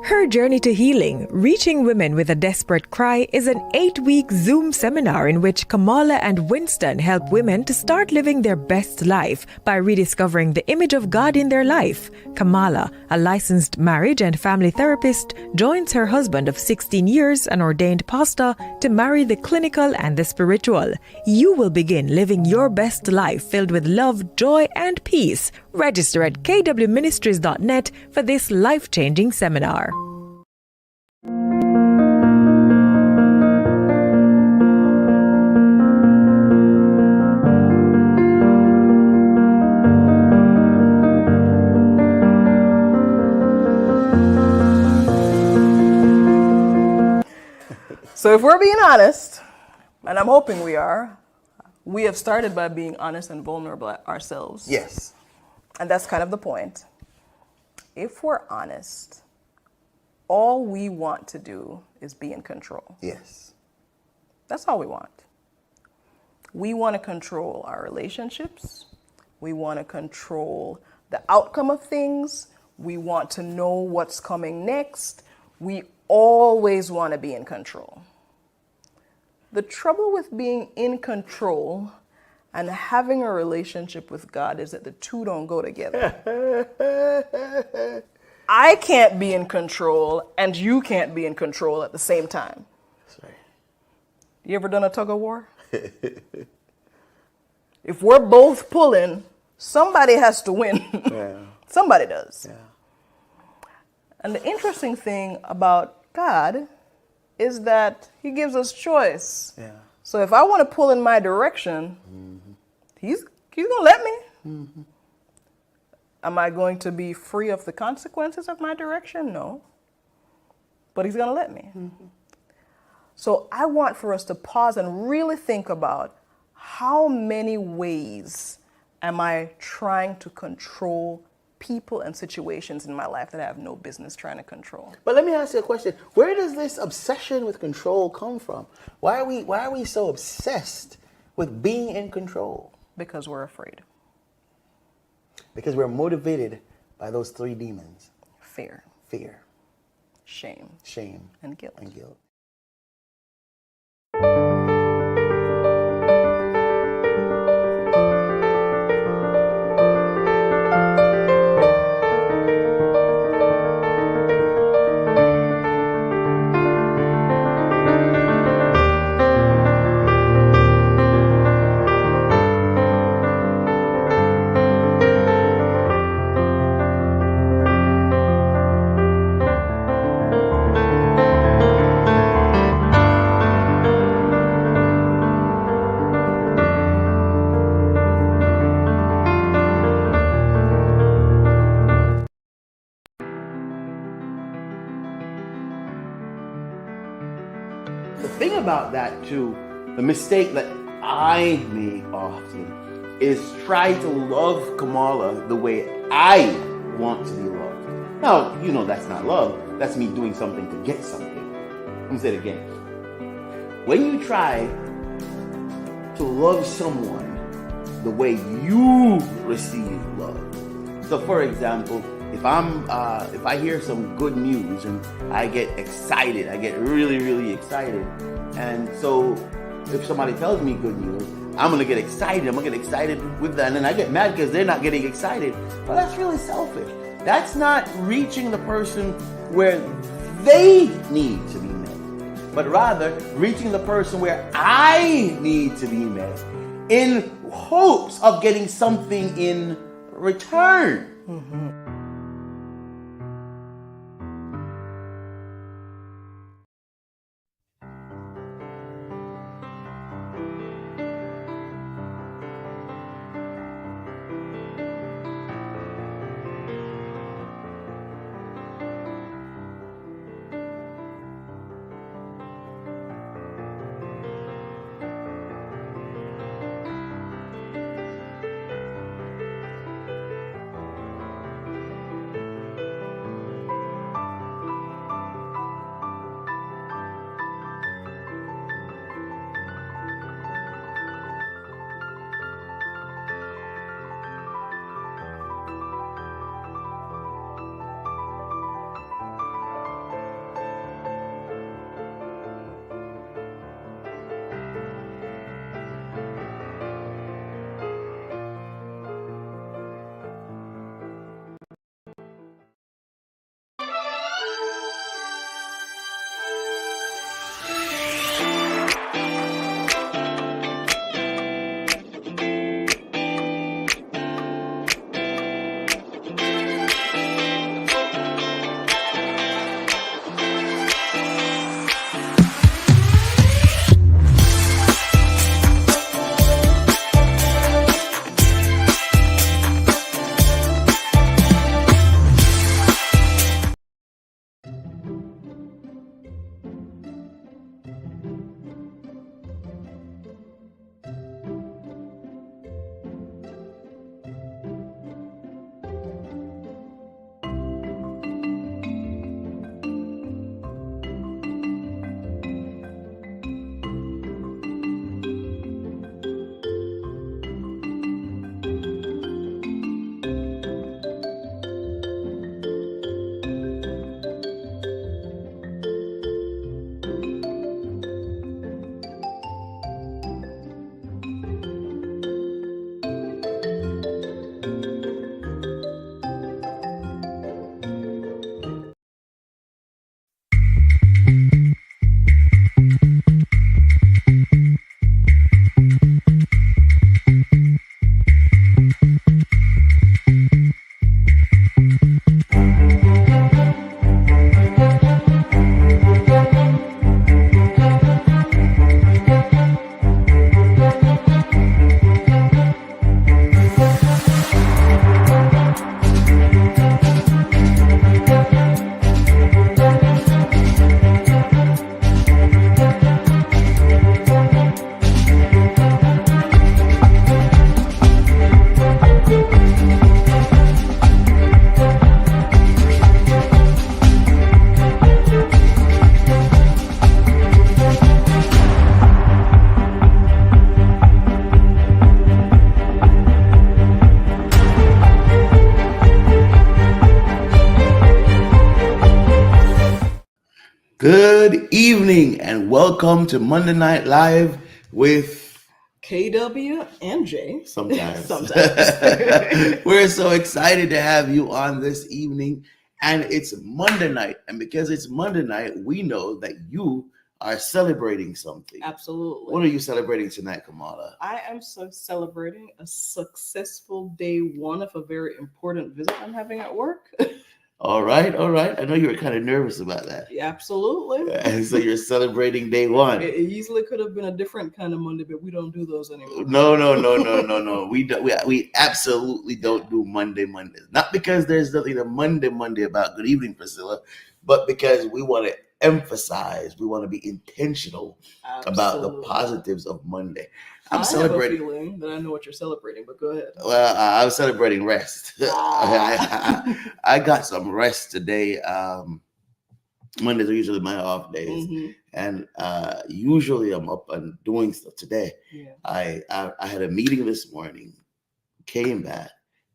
Her Journey to Healing, Reaching Women with a Desperate Cry is an 8-week Zoom seminar in which Kamala and Winston help women to start living their best life by rediscovering the image of God in their life. Kamala, a licensed marriage and family therapist, joins her husband of 16 years, an ordained pastor, to marry the clinical and the spiritual. You will begin living your best life filled with love, joy, and peace. Register at kwministries.net for this life-changing seminar. So if we're being honest, and I'm hoping we are, we have started by being honest and vulnerable ourselves. Yes. And that's kind of the point. If we're honest, all we want to do is be in control. Yes. That's all we want. We want to control our relationships. We want to control the outcome of things. We want to know what's coming next. We always want to be in control. The trouble with being in control and having a relationship with God is that the two don't go together. I can't be in control and you can't be in control at the same time. That's right. You ever done a tug of war? If we're both pulling, somebody has to win. Yeah. Somebody does. Yeah. And the interesting thing about God is that he gives us choice. Yeah. So if I want to pull in my direction, he's going to let me. Mm-hmm. Am I going to be free of the consequences of my direction? No. But he's going to let me. Mm-hmm. So I want for us to pause and really think about how many ways am I trying to control people and situations in my life that I have no business trying to control. But let me ask you a question. Where does this obsession with control come from? Why are we so obsessed with being in control? Because we're afraid. Because we're motivated by those three demons. Fear. Fear. Shame. Shame. And guilt. And guilt. the thing about that too, the mistake that I make often is try to love Kamala the way I want to be loved. Now, that's not love. That's me doing something to get something. Let me say it again. When you try to love someone the way you receive love. So, for example, if I hear some good news and I get excited, I get really, really excited, and so if somebody tells me good news, I'm gonna get excited. I'm gonna get excited with that, and then I get mad because they're not getting excited. Well, that's really selfish. That's not reaching the person where they need to be met, but rather reaching the person where I need to be met in hopes of getting something in return. Good evening and welcome to Monday Night Live with KW and J. Sometimes. Sometimes. We're so excited to have you on this evening, and it's Monday night. And because it's Monday night, we know that you are celebrating something. Absolutely. What are you celebrating tonight, Kamala? I am celebrating a successful day one of a very important visit I'm having at work. All right. I know you were kind of nervous about that. Yeah, absolutely. And so you're celebrating day one. It easily could have been a different kind of Monday, but we don't do those anymore. No. We absolutely don't do Mondays. Not because there's nothing to Monday about. Good evening, Priscilla, but because we want to emphasize, we want to be intentional about the positives of Monday. I'm celebrating. I have a feeling that I know what you're celebrating, but go ahead. Well, I'm celebrating rest. I got some rest today. Mondays are usually my off days, and usually I'm up and doing stuff. Today, I had a meeting this morning, came back,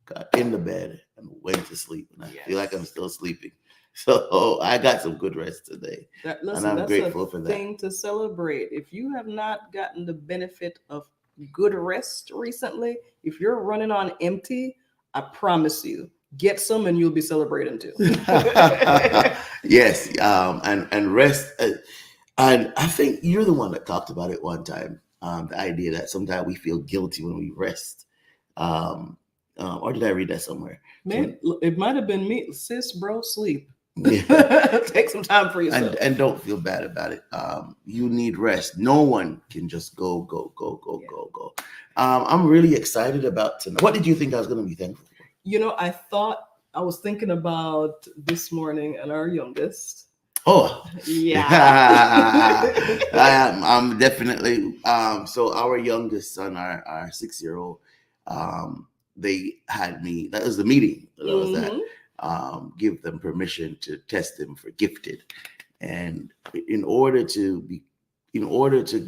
got in the bed, and went to sleep. And I feel like I'm still sleeping. So I got some good rest today, and I'm grateful for that. Thing to celebrate. If you have not gotten the benefit of good rest recently, if you're running on empty, I promise you, get some and you'll be celebrating too. Yes, and rest. And I think you're the one that talked about it one time. The idea that sometimes we feel guilty when we rest. Or did I read that somewhere? Man, it might have been me. Sis, bro, sleep. Yeah. Take some time for yourself. And don't feel bad about it. You need rest. No one can just go. I'm really excited about tonight. What did you think I was going to be thankful for? You know, I was thinking about this morning and our youngest. Oh, yeah. I'm definitely. So our youngest son, our 6-year-old, they had me. That was the meeting that I was at. Give them permission to test them for gifted, and in order to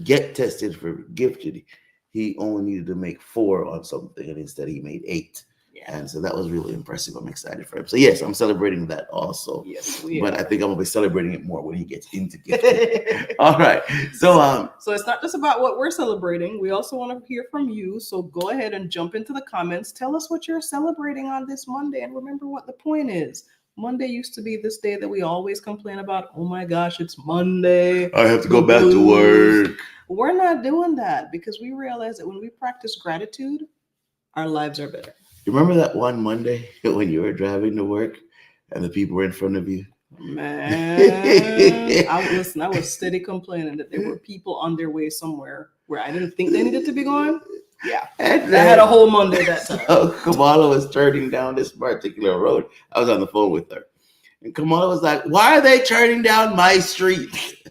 get tested for gifted, he only needed to make 4 on something, and instead he made 8. And so that was really impressive. I'm excited for him. So yes, I'm celebrating that also. Yes, but I think I'm gonna be celebrating it more when he gets into gifted. All right. So it's not just about what we're celebrating. We also want to hear from you. So go ahead and jump into the comments. Tell us what you're celebrating on this Monday. And remember what the point is. Monday used to be this day that we always complain about. Oh my gosh, it's Monday. I have to go back to work. We're not doing that because we realize that when we practice gratitude, our lives are better. You remember that one Monday when you were driving to work and the people were in front of you? Man, I was steady complaining that there were people on their way somewhere where I didn't think they needed to be going. Yeah, and I had a whole Monday that time. So Kamala was turning down this particular road. I was on the phone with her. And Kamala was like, why are they turning down my street?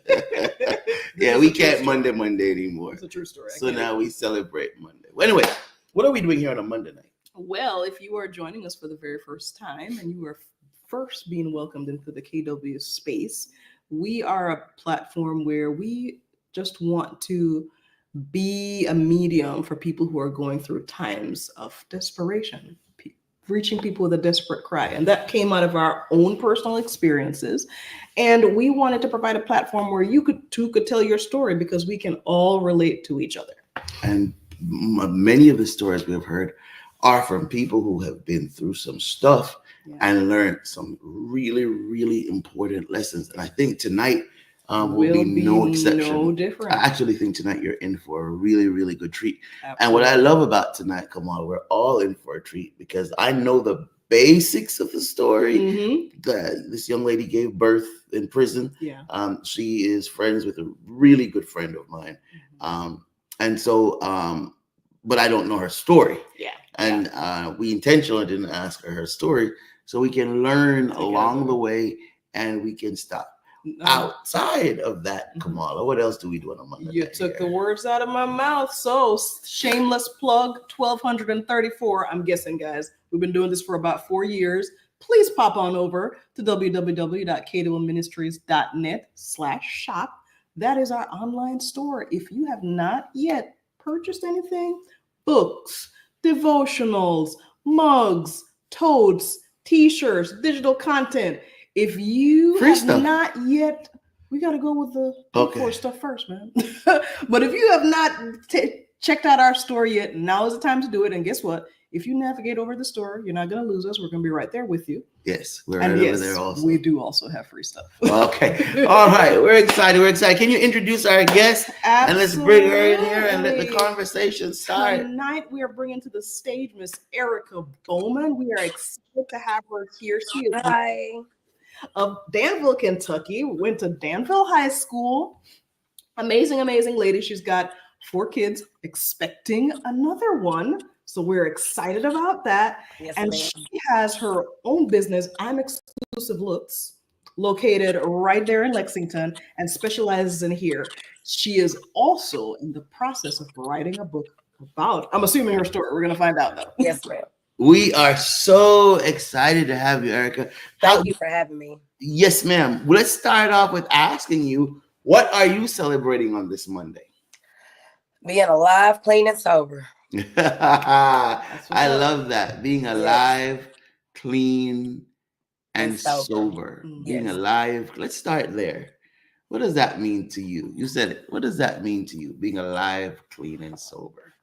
Yeah, we can't Monday anymore. It's a true story. So now we celebrate Monday. Well, anyway, what are we doing here on a Monday night? Well, if you are joining us for the very first time and you are first being welcomed into the KW space, we are a platform where we just want to be a medium for people who are going through times of desperation, reaching people with a desperate cry. And that came out of our own personal experiences. And we wanted to provide a platform where you could tell your story because we can all relate to each other. And many of the stories we've heard are from people who have been through some stuff and learned some really, really important lessons. And I think tonight will be no exception. No different. I actually think tonight you're in for a really, really good treat. Absolutely. And what I love about tonight, Kamala, we're all in for a treat because I know the basics of the story. This young lady gave birth in prison. Yeah. She is friends with a really good friend of mine. And so, but I don't know her story. Yeah. And we intentionally didn't ask her story so we can learn along the way and we can stop. Outside of that, Kamala, what else do we do on a Monday? You took the words out of my mouth. So shameless plug, 1234. I'm guessing, guys, we've been doing this for about 4 years. Please pop on over to www.kwministries.net/shop. That is our online store. If you have not yet purchased anything, books, devotionals, mugs, totes, t-shirts, digital content. If you have not yet, we got to go with the core stuff first, man. But if you have not checked out our store yet, now is the time to do it. And guess what? If you navigate over the store, you're not going to lose us. We're going to be right there with you. Yes, we're right over there also. We do also have free stuff. Okay. All right. We're excited. Can you introduce our guest? Absolutely. And let's bring her in here and let the conversation start. Tonight, we are bringing to the stage Miss Erica Bowman. We are excited to have her here. She is of Danville, Kentucky. Went to Danville High School. Amazing lady. She's got 4 kids, expecting another one. So we're excited about that. Yes, and ma'am. She has her own business, I'm Exclusive Looks, located right there in Lexington, and specializes in hair. She is also in the process of writing a book about, I'm assuming her story. We're going to find out though. Yes, ma'am. We are so excited to have you, Erica. Thank you for having me. Yes, ma'am. Well, let's start off with asking you, what are you celebrating on this Monday? Being alive, clean, and sober. I love that. Being alive, clean, and sober. Being Yes. alive. Let's start there. What does that mean to you? You said it. What does that mean to you? Being alive, clean, and sober.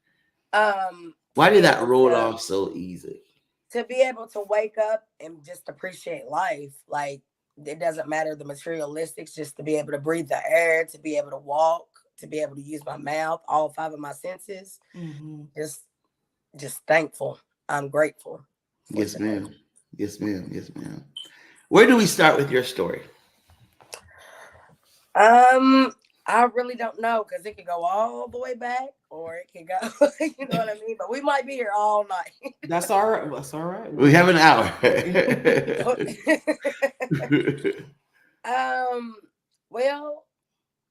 Why did that roll off so easy? To be able to wake up and just appreciate life. Like, it doesn't matter the materialistics, just to be able to breathe the air, to be able to walk, to be able to use my mouth, all 5 of my senses. Just thankful. I'm grateful. Yes, ma'am. Yes, ma'am. Yes, ma'am. Where do we start with your story? I really don't know, because it could go all the way back, or it could go, you know what I mean? But we might be here all night. That's all right. That's all right. We have an hour. Well,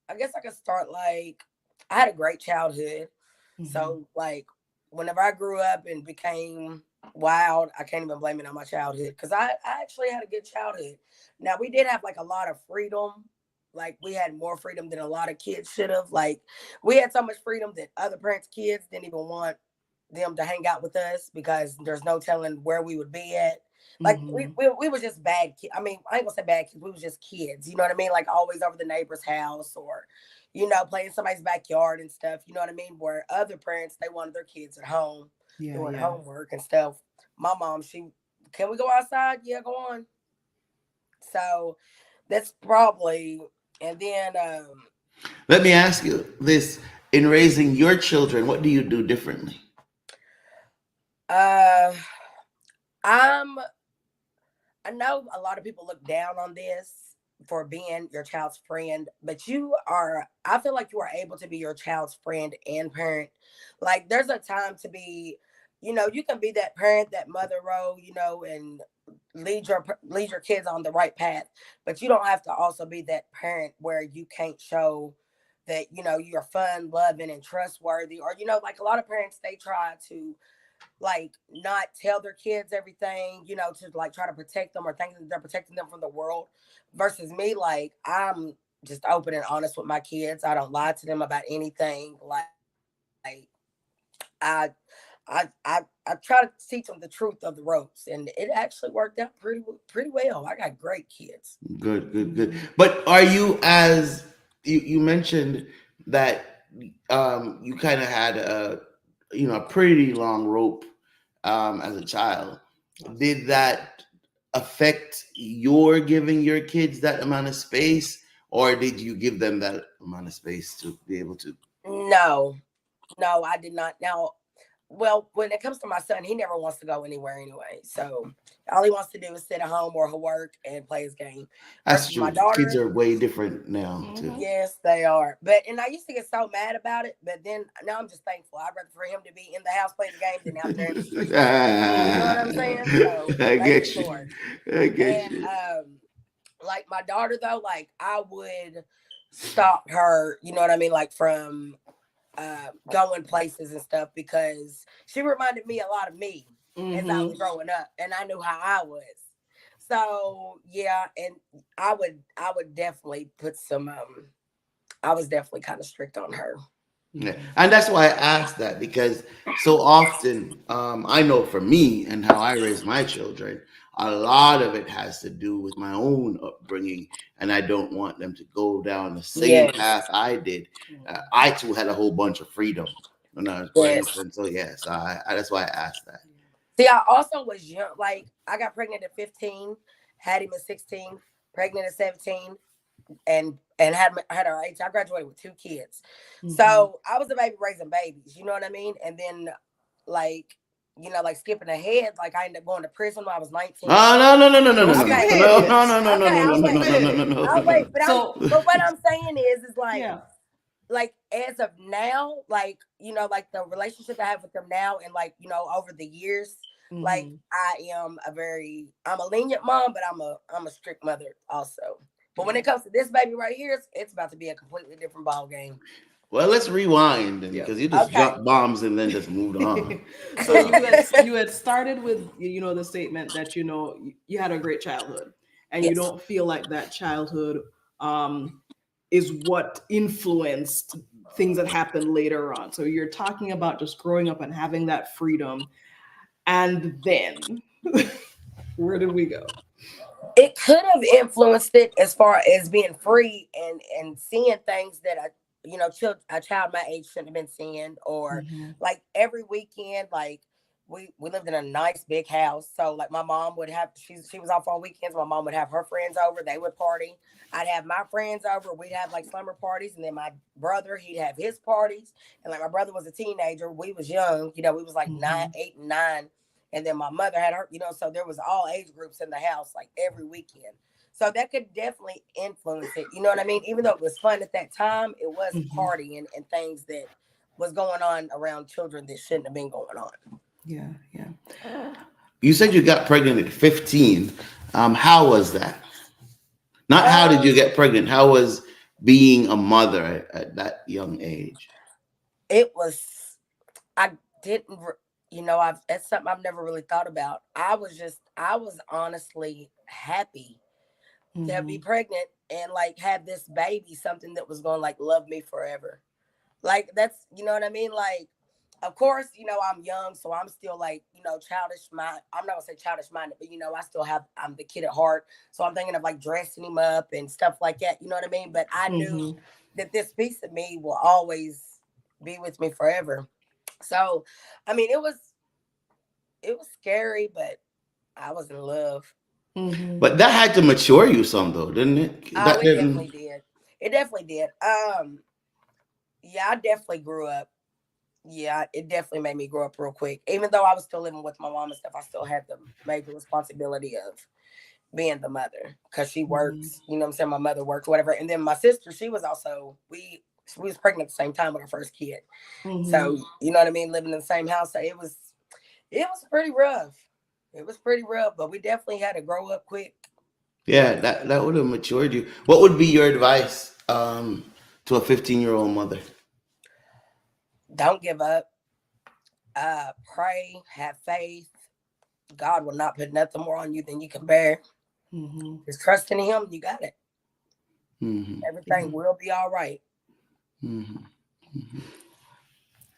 I guess I could start like, I had a great childhood. So like, whenever I grew up and became wild, I can't even blame it on my childhood, because I actually had a good childhood. Now, we did have like a lot of freedom. Like, we had more freedom than a lot of kids should have. Like, we had so much freedom that other parents' kids didn't even want them to hang out with us, because there's no telling where we would be at. Like, we were just bad kids. I mean, I ain't gonna say bad kids. We was just kids. You know what I mean? Like, always over the neighbor's house, or, you know, playing somebody's backyard and stuff. You know what I mean? Where other parents, they wanted their kids at home doing homework and stuff. My mom, can we go outside? Yeah, go on. So that's probably. And then let me ask you this: in raising your children, what do you do differently? I know a lot of people look down on this for being your child's friend, but I feel like you are able to be your child's friend and parent. Like, there's a time to be, you know, you can be that parent, that mother role, you know, and lead your kids on the right path, but you don't have to also be that parent where you can't show that, you know, you're fun, loving, and trustworthy. Or, you know, like, a lot of parents, they try to like not tell their kids everything, you know, to like try to protect them, or think that they're protecting them from the world. Versus me, like, I'm just open and honest with my kids. I don't lie to them about anything. Like, I I try to teach them the truth of the ropes, and it actually worked out pretty well. I got great kids. Good. But are you, as you mentioned that you kind of had a pretty long rope as a child? Did that affect your giving your kids that amount of space, or did you give them that amount of space to be able to? No, I did not. Now, well, when it comes to my son, he never wants to go anywhere anyway. So all he wants to do is sit at home or work and play his game. That's true. My daughter, kids are way different now too. Yes, they are. And I used to get so mad about it, but then now I'm just thankful. I'd rather for him to be in the house playing the game than out there in the street. You know what I'm saying? So, I get you. I get you. Like, my daughter though, like, I would stop her, you know what I mean, like, from going places and stuff, because she reminded me a lot of me as I was growing up, and I knew how I was. So yeah, and I would definitely put some I was definitely kind of strict on her. Yeah. And that's why I asked that, because so often I know for me and how I raise my children, a lot of it has to do with my own upbringing, and I don't want them to go down the same path I did. I too had a whole bunch of freedom when I was raised, and so yes, that's why I asked that. See, I also was young. Like, I got pregnant at 15, had him at 16, pregnant at 17, and had our age. I graduated with 2 kids. So I was a baby raising babies, you know what I mean? And then, like, you know, like, skipping ahead, like, I ended up going to prison when I was 19. No. Okay. No. I'll wait. But what I'm saying is like, like, as of now, like, you know, like, the relationship I have with them now, and, like, you know, over the years, Like Mhm. I'm a lenient mom, but I'm a strict mother also. But when it comes to this baby right here, it's about to be a completely different ball game. Well, let's rewind then, Yep. because you just Okay. dropped bombs and then just moved on. So you had started with the statement that you had a great childhood, and you Yes. don't feel like that childhood um, is what influenced things that happened later on. So you're talking about just growing up and having that freedom, and then where did we go? It could have influenced it as far as being free and seeing things that a child my age shouldn't have been seeing, or Mhm. like every weekend, like we lived in a nice big house, so like my mom would have she was off on weekends. My mom would have her friends over, they would party. I'd have my friends over, we'd have like slumber parties, and then my brother, he'd have his parties. And like my brother was a teenager, we was young, we was like nine, Mhm. 8 and 9. And then my mother had her, so there was all age groups in the house like every weekend. So that could definitely influence it. You know what I mean? Even though it was fun at that time, it was Mhm. partying and things that was going on around children that shouldn't have been going on. Yeah, yeah. You said you got pregnant at 15. How was that? Not how did you Um, get pregnant? How was being a mother at that young age? it was I didn't I've that's something I've never really thought about. I was honestly happy to be Mhm. pregnant and like have this baby, something that was going to like love me forever. Like that's what I mean. Like, of course, I'm young, so I'm still like, childish mind. I'm not gonna say childish minded, but I'm the kid at heart. So I'm thinking of like dressing him up and stuff like that. You know what I mean? But I knew Mhm. that this piece of me will always be with me forever. So, I mean, it was scary, but I was in love. Mhm. But that had to mature you some, though, didn't it? Oh, That it definitely didn't. did. It definitely did. Yeah, I definitely grew up. Yeah, it definitely made me grow up real quick. Even though I was still living with my mom and stuff, I still had the major responsibility of being the mother because she Mhm. works. You know what I'm saying? My mother works, whatever. And then my sister, she was also we was pregnant at the same time with our first kid. Mhm. So you know what I mean, living in the same house. So it was pretty rough. It was pretty rough, but we definitely had to grow up quick. Yeah, that would have matured you. What would be your advice to a 15-year-old mother? Don't give up. Pray, have faith. God will not put nothing more on you than you can bear. Mhm. Just trust in Him. You got it. Hmm. Yeah. Everything will be all right. Hmm.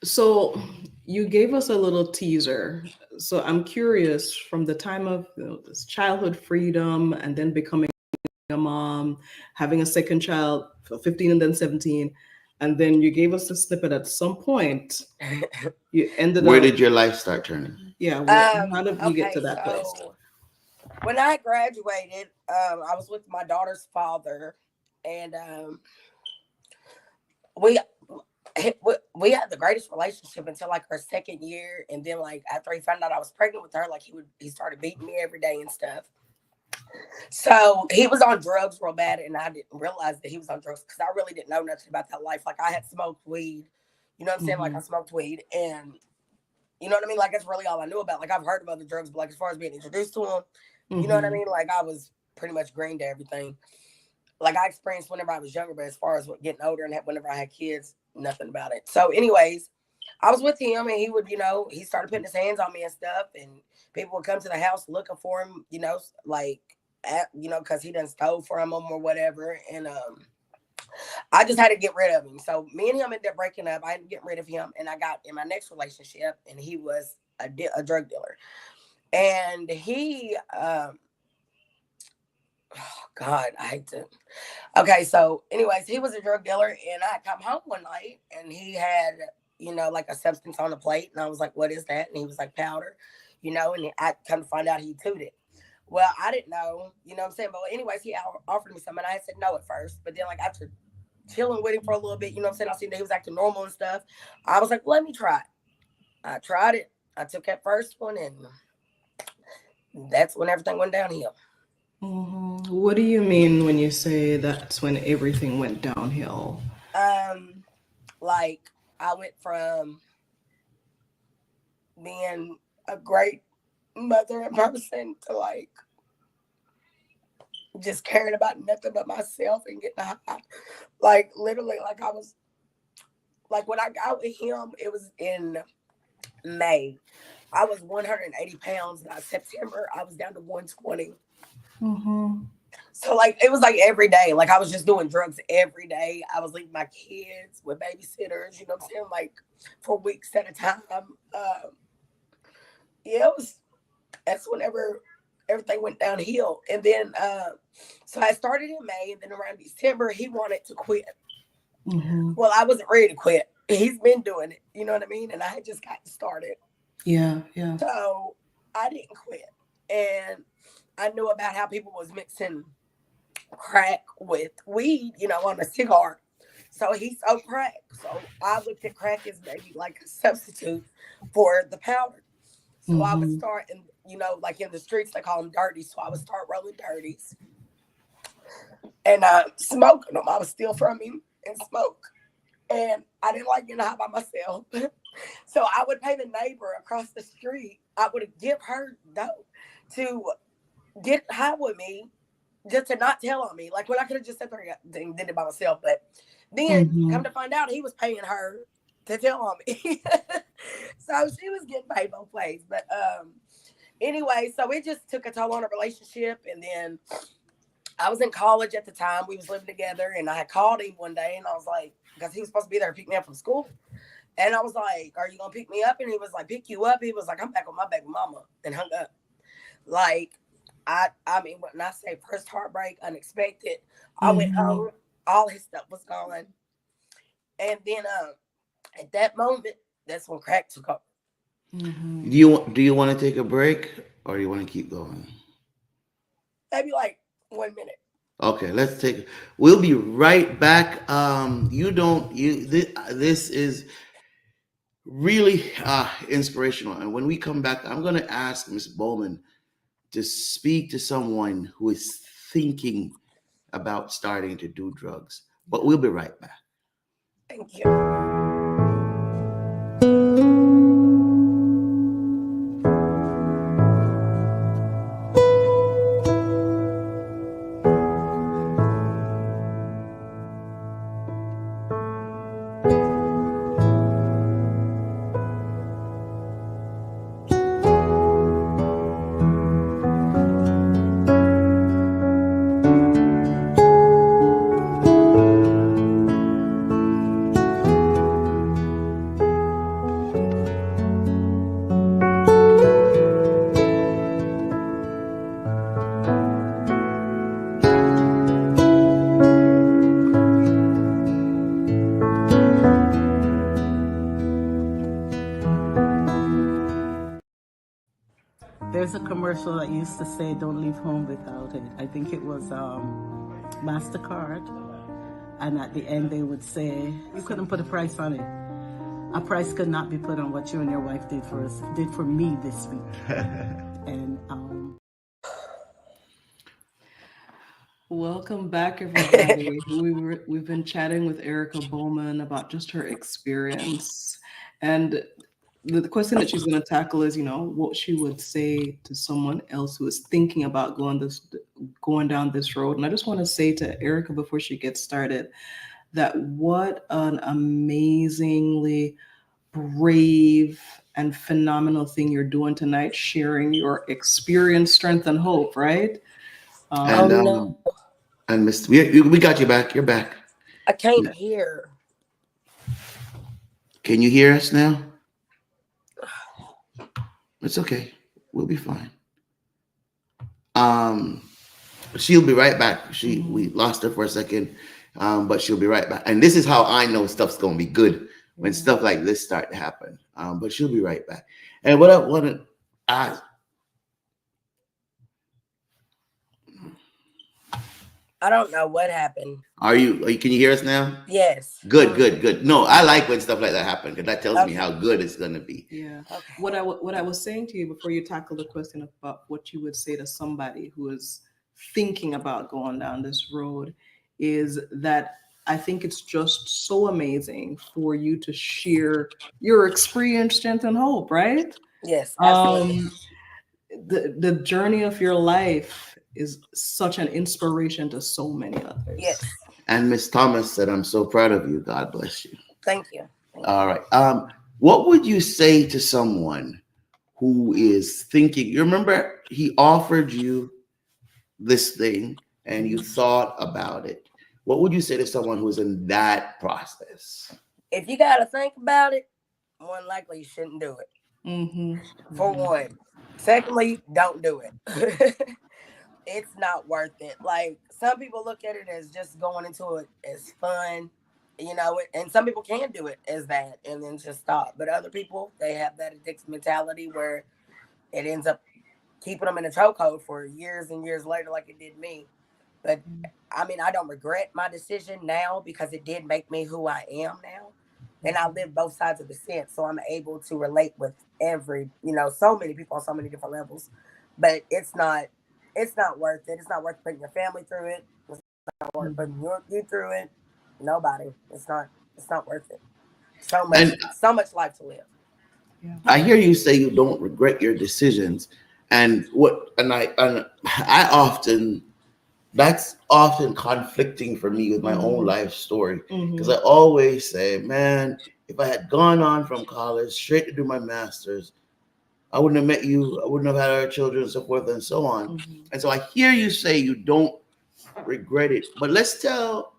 So you gave us a little teaser. So I'm curious, from the time of this childhood freedom and then becoming a mom, having a second child, 15 and then 17, and then you gave us a snippet at some point. You ended Where up, did your life start turning? yeah. How did you get Okay, to that place? so when I graduated, I was with my daughter's father, and we we had the greatest relationship until like our second year, and then like after he found out I was pregnant with her, like he started beating me every day and stuff. So he was on drugs real bad, and I didn't realize that he was on drugs because I really didn't know nothing about that life. Like I had smoked weed, you know what I'm saying? Like I Hmm. smoked weed, and you know what I mean? Like that's really all I knew about. Like I've heard of other drugs, but like as far as being introduced to them, you know what I Hmm. mean? Like I was pretty much green to everything. Like I experienced whenever I was younger, but as far as getting older and whenever I had kids, nothing about it. So, anyways, I was with him, and he would, he started putting his hands on me and stuff, and people would come to the house looking for him, like because he done stole from them or whatever, and I just had to get rid of him. So me and him ended up breaking up. I ended up getting rid of him, and I got in my next relationship, and he was a drug dealer, and he, oh God, I hate to. Okay, so anyways, he was a drug dealer, and I come home one night, and he had, like a substance on the plate, and I was like, "What is that?" And he was like, "Powder," and I come to find out he took it. Well, I didn't know, you know what I'm saying. But anyways, he offered me some, and I said no at first, but then like after chilling with him for a little bit, you know what I'm saying, I seen that he was acting normal and stuff. I was like, "Let me try it." I tried it. I took that first one, and that's when everything went downhill. What do you mean when you say that's when everything went downhill? Um, like I went from being a great mother in person to like just caring about nothing but myself and getting high. Like literally, like I was like when I got with him, it was in May. I was 180 pounds. By September, I was down to 120. So like it was like every day. Like I was just doing drugs every day. I was leaving my kids with babysitters, you know what I'm saying? Like for weeks at a time. Yeah, it was that's whenever everything went downhill. And then so I started in May, and then around December he wanted to quit. Well, I wasn't ready to quit. He's been doing it, you know what I mean? And I had just gotten started. Yeah. So I didn't quit. And I knew about how people was mixing crack with weed, you know, on a cigar. So he sold crack. So I looked at crack as maybe like a substitute for the powder. So I would start, and you know, like in the streets they call them dirties. So I would start rolling dirties and smoking them. I would steal from him and smoke. And I didn't like getting high by myself. So I would pay the neighbor across the street. I would give her dope to get high with me, just to not tell on me. Like when I could have just sat there and did it by myself. But then come to find out he was paying her to tell on me. So she was getting paid both ways. But anyway, so it just took a toll on a relationship. And then I was in college at the time. We was living together, and I had called him one day, and I was like, because he was supposed to be there to pick me up from school. And I was like, are you going to pick me up? And he was like, pick you up? He was like, I'm back with my baby mama, and hung up. Like, I mean, when I say first heartbreak, unexpected, I went home, all his stuff was gone. And then at that moment, that's when crack took over. Do you want to take a break, or do you want to keep going? Maybe like 1 minute. Okay, let's take. We'll be right back. This is really inspirational. And when we come back, I'm going to ask Miss Bowman to speak to someone who is thinking about starting to do drugs. But we'll be right back. Thank you. There's a commercial that used to say, "Don't leave home without it." I think it was MasterCard. And at the end, they would say, you couldn't put a price on it. A price could not be put on what you and your wife did for me this week. And welcome back, everybody. We've been chatting with Erica Bowman about just her experience, and the question that she's going to tackle is, what she would say to someone else who is thinking about going down this road. And I just want to say to Erica before she gets started that what an amazingly brave and phenomenal thing you're doing tonight, sharing your experience, strength, and hope, right? And Miss, we got you back. You're back. I can't hear. Can you hear us now? It's okay. We'll be fine. She'll be right back. We lost her for a second, but she'll be right back. And this is how I know stuff's gonna be good when stuff like this start to happen. But she'll be right back. And what I want to ask. I don't know what happened. Can you hear us now? Yes. Good. No, I like when stuff like that happens because that tells me how good it's gonna be. Yeah. Okay. What I was saying to you before you tackle the question about what you would say to somebody who is thinking about going down this road is that I think it's just so amazing for you to share your experience, strength, and hope, right? Yes, absolutely. the journey of your life is such an inspiration to so many others. Yes. And Miss Thomas said, I'm so proud of you. God bless you. Thank you. All right. What would you say to someone who is thinking? You remember he offered you this thing and you thought about it. What would you say to someone who's in that process? If you got to think about it, more than likely you shouldn't do it. Mm-hmm. For one. Secondly, don't do it. It's not worth it. Like, some people look at it as just going into it as fun, and some people can do it as that and then just stop. But other people, they have that addictive mentality where it ends up keeping them in a chokehold for years and years later, like it did me. But I mean, I don't regret my decision now because it did make me who I am now. And I live both sides of the fence, so I'm able to relate with so many people on so many different levels. But it's not worth it. It's not worth putting your family through it. It's not worth putting you through it. Nobody. It's not worth it. So much life to live. Yeah. I hear you say you don't regret your decisions, and I often that's often conflicting for me with my own life story because I always say, man, if I had gone on from college straight to do my master's, I wouldn't have met you, I wouldn't have had our children, and so forth and so on. And so I hear you say you don't regret it, but let's tell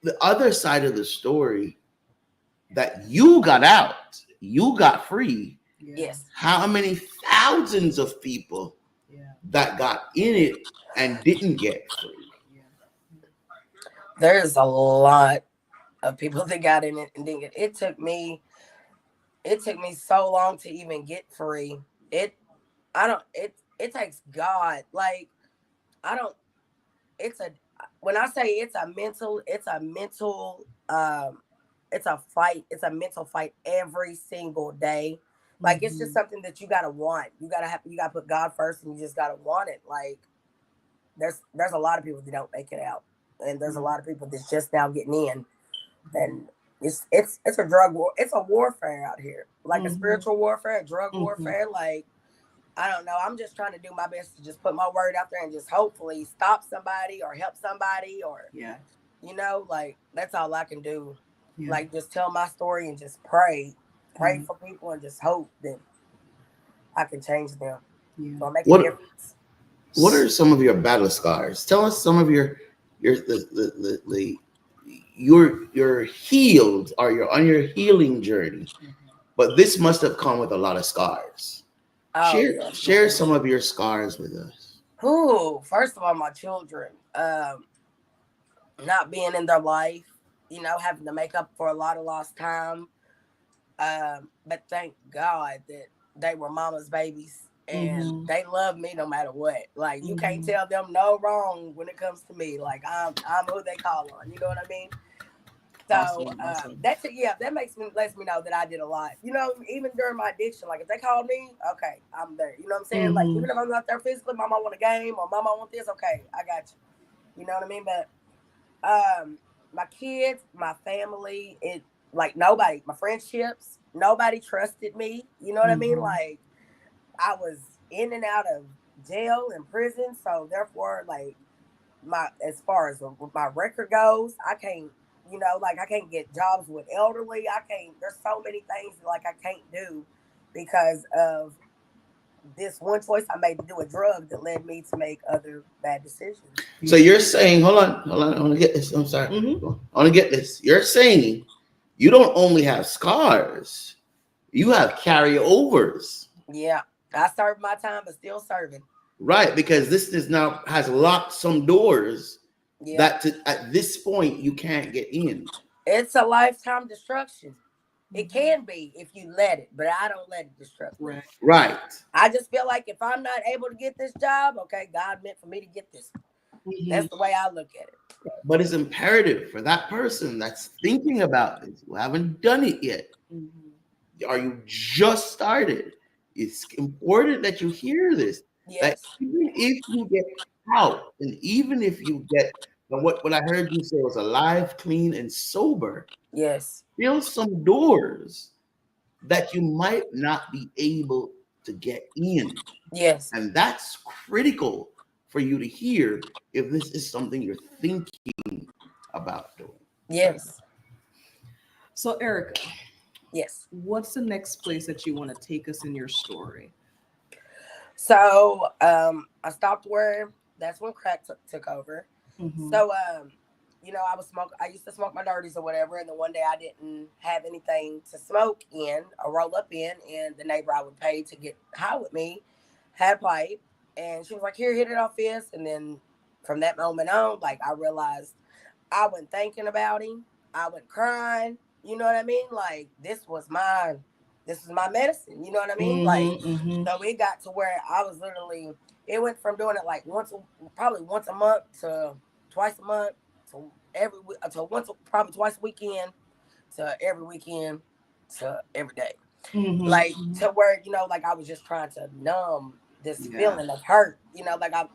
the other side of the story that you got out, you got free. Yes. How many thousands of people that got in it and didn't get free? There's a lot of people that got in it and didn't get it. It took me so long to even get free. It takes God. Like, I don't it's a when I say it's a fight. It's a mental fight every single day. Like, it's just something that you gotta want. You gotta put God first, and you just gotta want it. Like, there's a lot of people that don't make it out, and there's a lot of people that's just now getting in, and it's a drug war. It's a warfare out here, like a spiritual warfare, a drug warfare. Like, I don't know. I'm just trying to do my best to just put my word out there and just hopefully stop somebody or help somebody or like, that's all I can do. Yeah. Like, just tell my story and just pray for people and just hope that I can change them. Yeah. So make a difference. What are some of your battle scars? Tell us some of your you're healed or you're on your healing journey, but this must have come with a lot of scars. Oh, Share some of your scars with us. First of all, my children, not being in their life, having to make up for a lot of lost time. But thank God that they were mama's babies and they love me no matter what. Like, you can't tell them no wrong when it comes to me. Like, I'm who they call on. You know what I mean? So Awesome. that lets me know that I did a lot. Even during my addiction, like, if they call me, okay, I'm there. You know what I'm saying? Like, even if I'm not there physically, mama want a game or mama want this, okay, I got you. You know what I mean? But my kids, my family, nobody, my friendships, nobody trusted me. You know what I mean? Like, I was in and out of jail and prison, so therefore, like, as far as my record goes, I can't. I can't get jobs with elderly. I can't. There's so many things like I can't do because of this one choice I made to do a drug that led me to make other bad decisions. So you're saying, hold on, I want to get this. I'm sorry. I want to get this. You're saying you don't only have scars, you have carryovers. Yeah, I served my time, but still serving. Right, because this has locked some doors that at this point you can't get in. It's a lifetime destruction. It can be if you let it, but I don't let it destruct me. Right. I just feel like if I'm not able to get this job, okay, God meant for me to get this. That's the way I look at it. But it's imperative for that person that's thinking about this, who haven't done it yet, or you just started. It's important that you hear this. Yes. That even if you get out, and even if you get what I heard you say was alive, clean, and sober. Yes. Still some doors that you might not be able to get in. Yes. And that's critical for you to hear if this is something you're thinking about doing. Yes. So, Erica, Yes. what's the next place that you want to take us in your story? So I stopped where that's when crack took over. Mm-hmm. So I used to smoke my dirties or whatever, and then one day I didn't have anything to smoke in or roll up in, and the neighbor I would pay to get high with me had a pipe, and she was like, "Here, hit it off this," and then from that moment on, like I realized I wasn't thinking about him, I wasn't crying. You know what I mean? Like this was my medicine. You know what I mean? Like Mm-hmm, mm-hmm. so it got to where I was literally. It went from doing it like probably once a month to twice a month to probably twice a weekend to every weekend to every day. Mm-hmm. Like to where like I was just trying to numb this feeling of hurt. Like I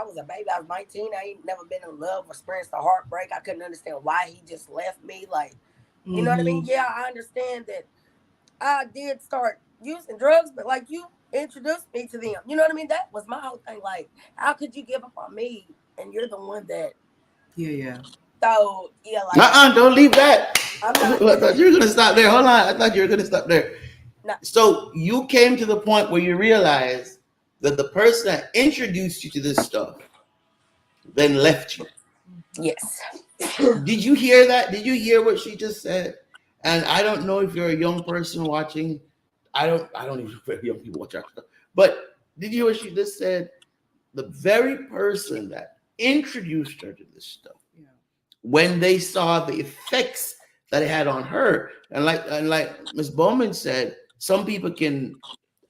was a baby. I was 19. I ain't never been in love or experienced a heartbreak. I couldn't understand why he just left me. Like, you know what I mean? Yeah, I understand that I did start using drugs, but like you introduced me to them. You know what I mean? That was my whole thing. Like, how could you give up on me and you're the one that? Yeah. So yeah, like. Don't leave that. I'm not. I thought you were gonna stop there. Hold on. I thought you were gonna stop there. No. So you came to the point where you realized that the person that introduced you to this stuff then left you. Yes. Did you hear that? Did you hear what she just said? And I don't know if you're a young person watching. I don't even know if young people watch our stuff. But did you hear what she just said? The very person that introduced her to this stuff, when they saw the effects that it had on her, and like Ms. Bowman said, some people can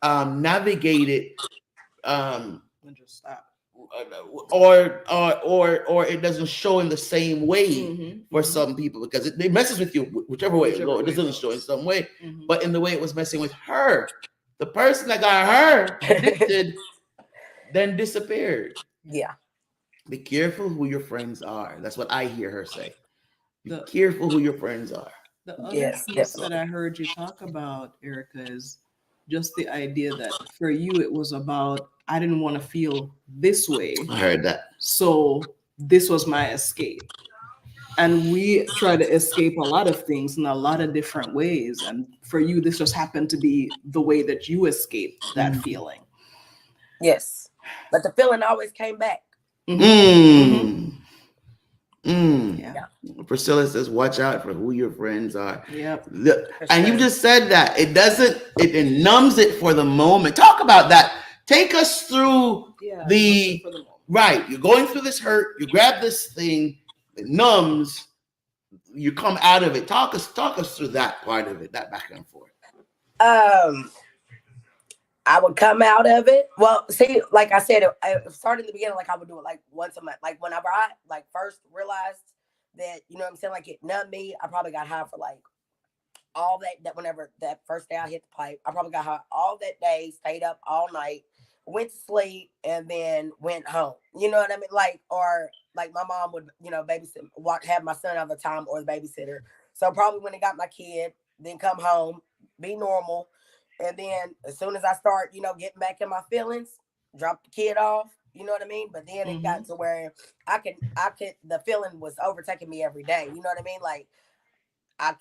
navigate it And just stop. or it doesn't show in the same way for some people because it messes with you whichever way it goes. It doesn't show in some way, but in the way it was messing with her, the person that got her addicted then disappeared. Yeah. Be careful who your friends are. That's what I hear her say. Be careful who your friends are. The other piece that I heard you talk about, Erica, is just the idea that for you it was about I didn't want to feel this way. I heard that. So this was my escape. And we try to escape a lot of things in a lot of different ways. And for you, this just happened to be the way that you escaped that feeling. Yes. But the feeling always came back. Yeah. Priscilla says, watch out for who your friends are. Yep. And you just said that. It numbs it for the moment. Talk about that. Take us through right. You're going through this hurt. You grab this thing. It numbs. You come out of it. Talk us through that part of it. That back and forth. I would come out of it. Well, see, like I said, it started in the beginning. Like I would do it like once a month. Like whenever I first realized that, you know what I'm saying, like it numbed me. I probably got high for like all that whenever that first day I hit the pipe. I probably got high all that day, stayed up all night, went to sleep, and then went home. You know what I mean? Like, or like my mom would, babysit, have my son all the time, or the babysitter. So probably when I got my kid, then come home, be normal. And then as soon as I start, getting back in my feelings, drop the kid off, you know what I mean? But then it got to where I could, the feeling was overtaking me every day. You know what I mean? Like I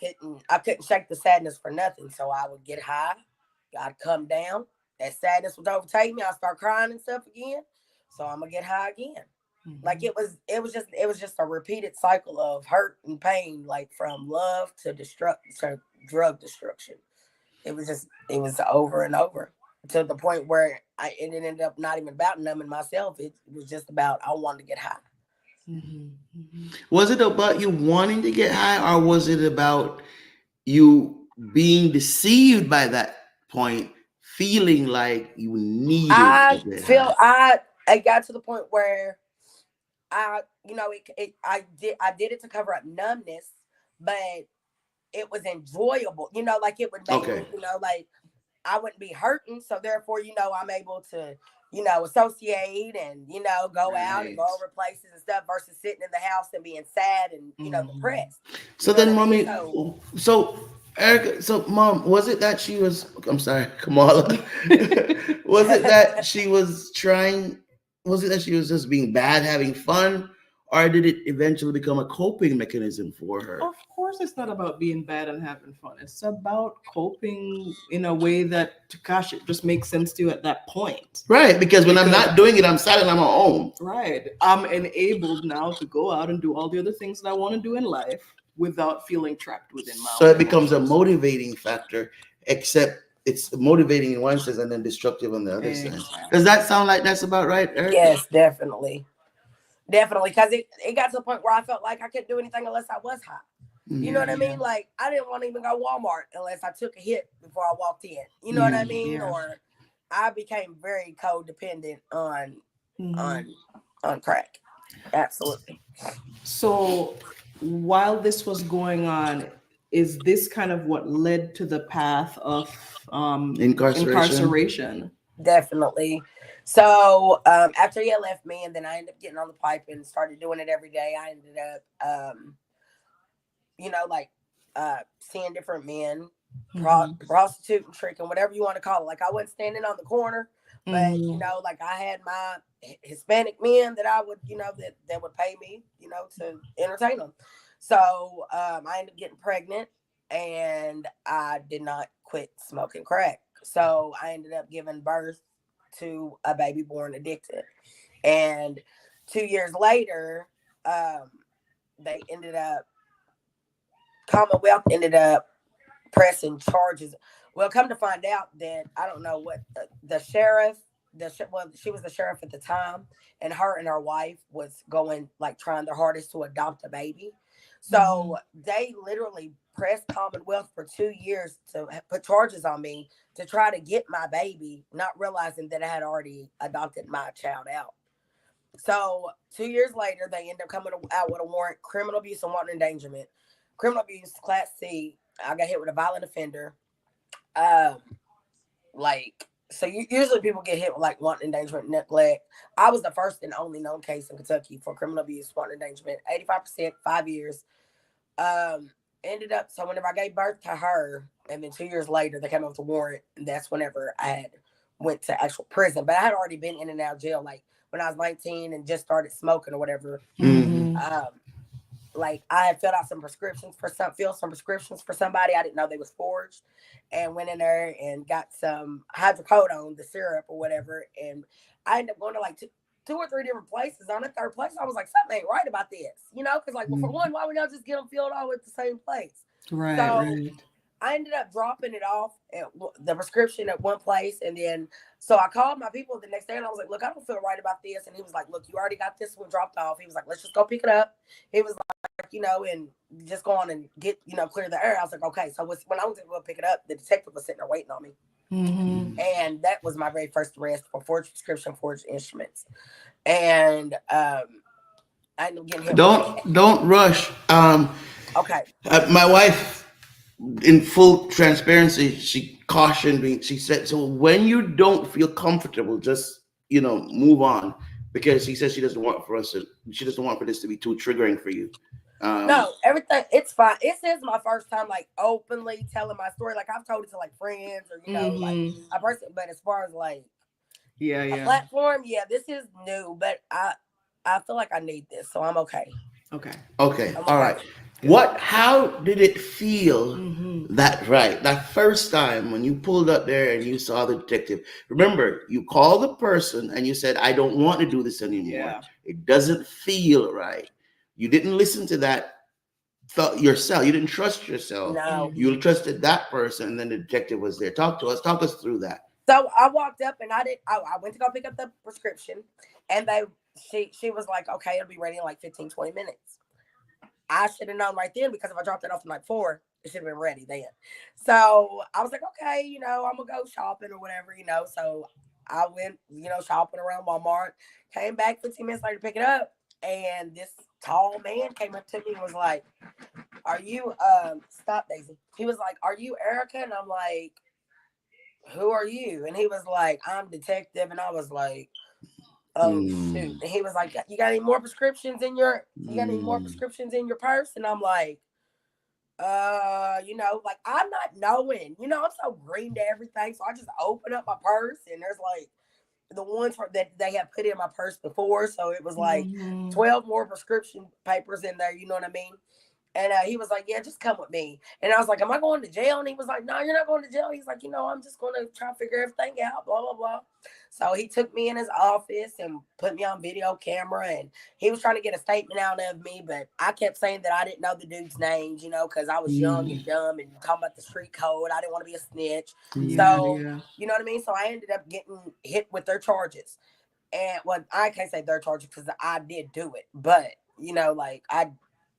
couldn't shake the sadness for nothing. So I would get high, I'd come down, that sadness would overtake me. I'd start crying and stuff again. So I'm gonna get high again. Like it was just a repeated cycle of hurt and pain, like from love to drug destruction. It was over and over to the point where it ended up not even about numbing myself. It was just about I wanted to get high. Was it about you wanting to get high, or was it about you being deceived by that point, feeling like you needed to get high? I got to the point where I did it to cover up numbness, but it was enjoyable, like it would make me, like I wouldn't be hurting. So therefore, I'm able to, associate and, go out and go over places and stuff versus sitting in the house and being sad and, depressed. So then, mommy, so Erica, so mom, was it that she was? I'm sorry, Kamala. Was it that she was trying? Was it that she was just being bad, having fun, or did it eventually become a coping mechanism for her? Of course, it's not about being bad and having fun. It's about coping in a way that, gosh, it just makes sense to you at that point. Right, because when I'm Because not doing it, I'm sad and I'm at home. right, I'm enabled now to go out and do all the other things that I want to do in life without feeling trapped within my So own it becomes a emotions. motivating factor, except it's motivating in one sense and then destructive on the other sense. Exactly. Does that sound like that's about right, Erica? Yes, definitely. Definitely. Because it got to the point where I felt like I couldn't do anything unless I was high. You know what I Yeah. mean? Like I didn't want to even go Walmart unless I took a hit before I walked in. You know what I mean? Yeah. Or I became very codependent on Mhm. on on crack. Absolutely. So while this was going on, is this kind of what led to the path of Incarceration. incarceration? Definitely. So after he had left me, and then I ended up getting on the pipe and started doing it every day. I ended up, like seeing different men, prostituting, tricking, whatever you want to call it. Like I wasn't standing on the corner, but Mhm. like I had my Hispanic men that I would, that would pay me, to entertain them. So I ended up getting pregnant, and I did not quit smoking crack. So I ended up giving birth to a baby born addicted. And 2 years later, um, they ended up, Commonwealth ended up pressing charges. Well, come to find out that I don't know what the sheriff, well, she was the sheriff at the time, and her wife was going like trying their hardest to adopt a baby. So they literally pressed Commonwealth for 2 years to put charges on me to try to get my baby, not realizing that I had already adopted my child out. So 2 years later, they end up coming out with a warrant: criminal abuse and wanton endangerment. Criminal abuse, class C. I got hit with a violent offender. Um, so usually people get hit with like wanton endangerment, neglect. I was the first and only known case in Kentucky for criminal abuse, wanton endangerment. 85%, 5 years. Um, Ended up, so whenever I gave birth to her, and then 2 years later they came up with a warrant, and that's whenever I had went to actual prison. But I had already been in and out of jail, like when I was 19 and just started smoking or whatever. Mhm. Like I had filled out some prescriptions for somebody. I didn't know they was forged, and went in there and got some hydrocodone, the syrup or whatever. And I ended up going to like two or three different places. On the third place, I was like, something ain't right about this, because like, well, for one, why would y'all just get them filled all at the same place? Right, So right. I ended up dropping it off at the prescription at one place. And then, so I called my people the next day and I was like, look, I don't feel right about this. And he was like, look, you already got this one dropped off. He was like, let's just go pick it up. He was like, and just go on and get, clear the air. I was like, okay. So when I was going to go pick it up, the detective was sitting there waiting on me. And that was my very first arrest for forged prescription, forged instruments. And I ended up getting hit. Don't rush. Okay. My wife, in full transparency, she cautioned me. She said, "So when you don't feel comfortable, just move on," because she says she doesn't want for us to. She doesn't want for this to be too triggering for you. No, everything, it's fine. This is my first time like openly telling my story. Like I've told it to like friends or like a person, but as far as like a platform, yeah, this is new. But I feel like I need this, so I'm okay. Okay. Okay. I'm All okay. right. How did it feel that first time when you pulled up there and you saw the detective? Remember, you called the person and you said, I don't want to do this anymore. Yeah. It doesn't feel right. You didn't listen to that thought yourself. You didn't trust yourself. No. You trusted that person, and then the detective was there. Talk to us. Talk us through that. So I walked up and I went to go pick up the prescription, and she was like, okay, it'll be ready in like 15, 20 minutes. I should have known right then, because if I dropped it off in like 4, it should have been ready then. So I was like, okay, I'm gonna go shopping or whatever, So I went, shopping around Walmart, came back 15 minutes later to pick it up, and this tall man came up to me and was like, are you stop, Daisy? He was like, are you Erica? And I'm like, who are you? And he was like, I'm detective. And I was like, oh shoot. And he was like, you got any more prescriptions in your purse? And I'm like, Like I'm not knowing, I'm so green to everything. So I just open up my purse and there's like the ones that they have put in my purse before. So it was like Mhm. 12 more prescription papers in there. You know what I mean? And he was like, yeah, just come with me. And I was like, am I going to jail? And he was like, no, you're not going to jail. He's like, I'm just going to try to figure everything out, blah, blah, blah. So he took me in his office and put me on video camera. And he was trying to get a statement out of me. But I kept saying that I didn't know the dude's names, because I was young and dumb and talking about the street code. I didn't want to be a snitch. Yeah, So, yeah. you know what I mean? So I ended up getting hit with their charges. And I can't say their charges because I did do it. But,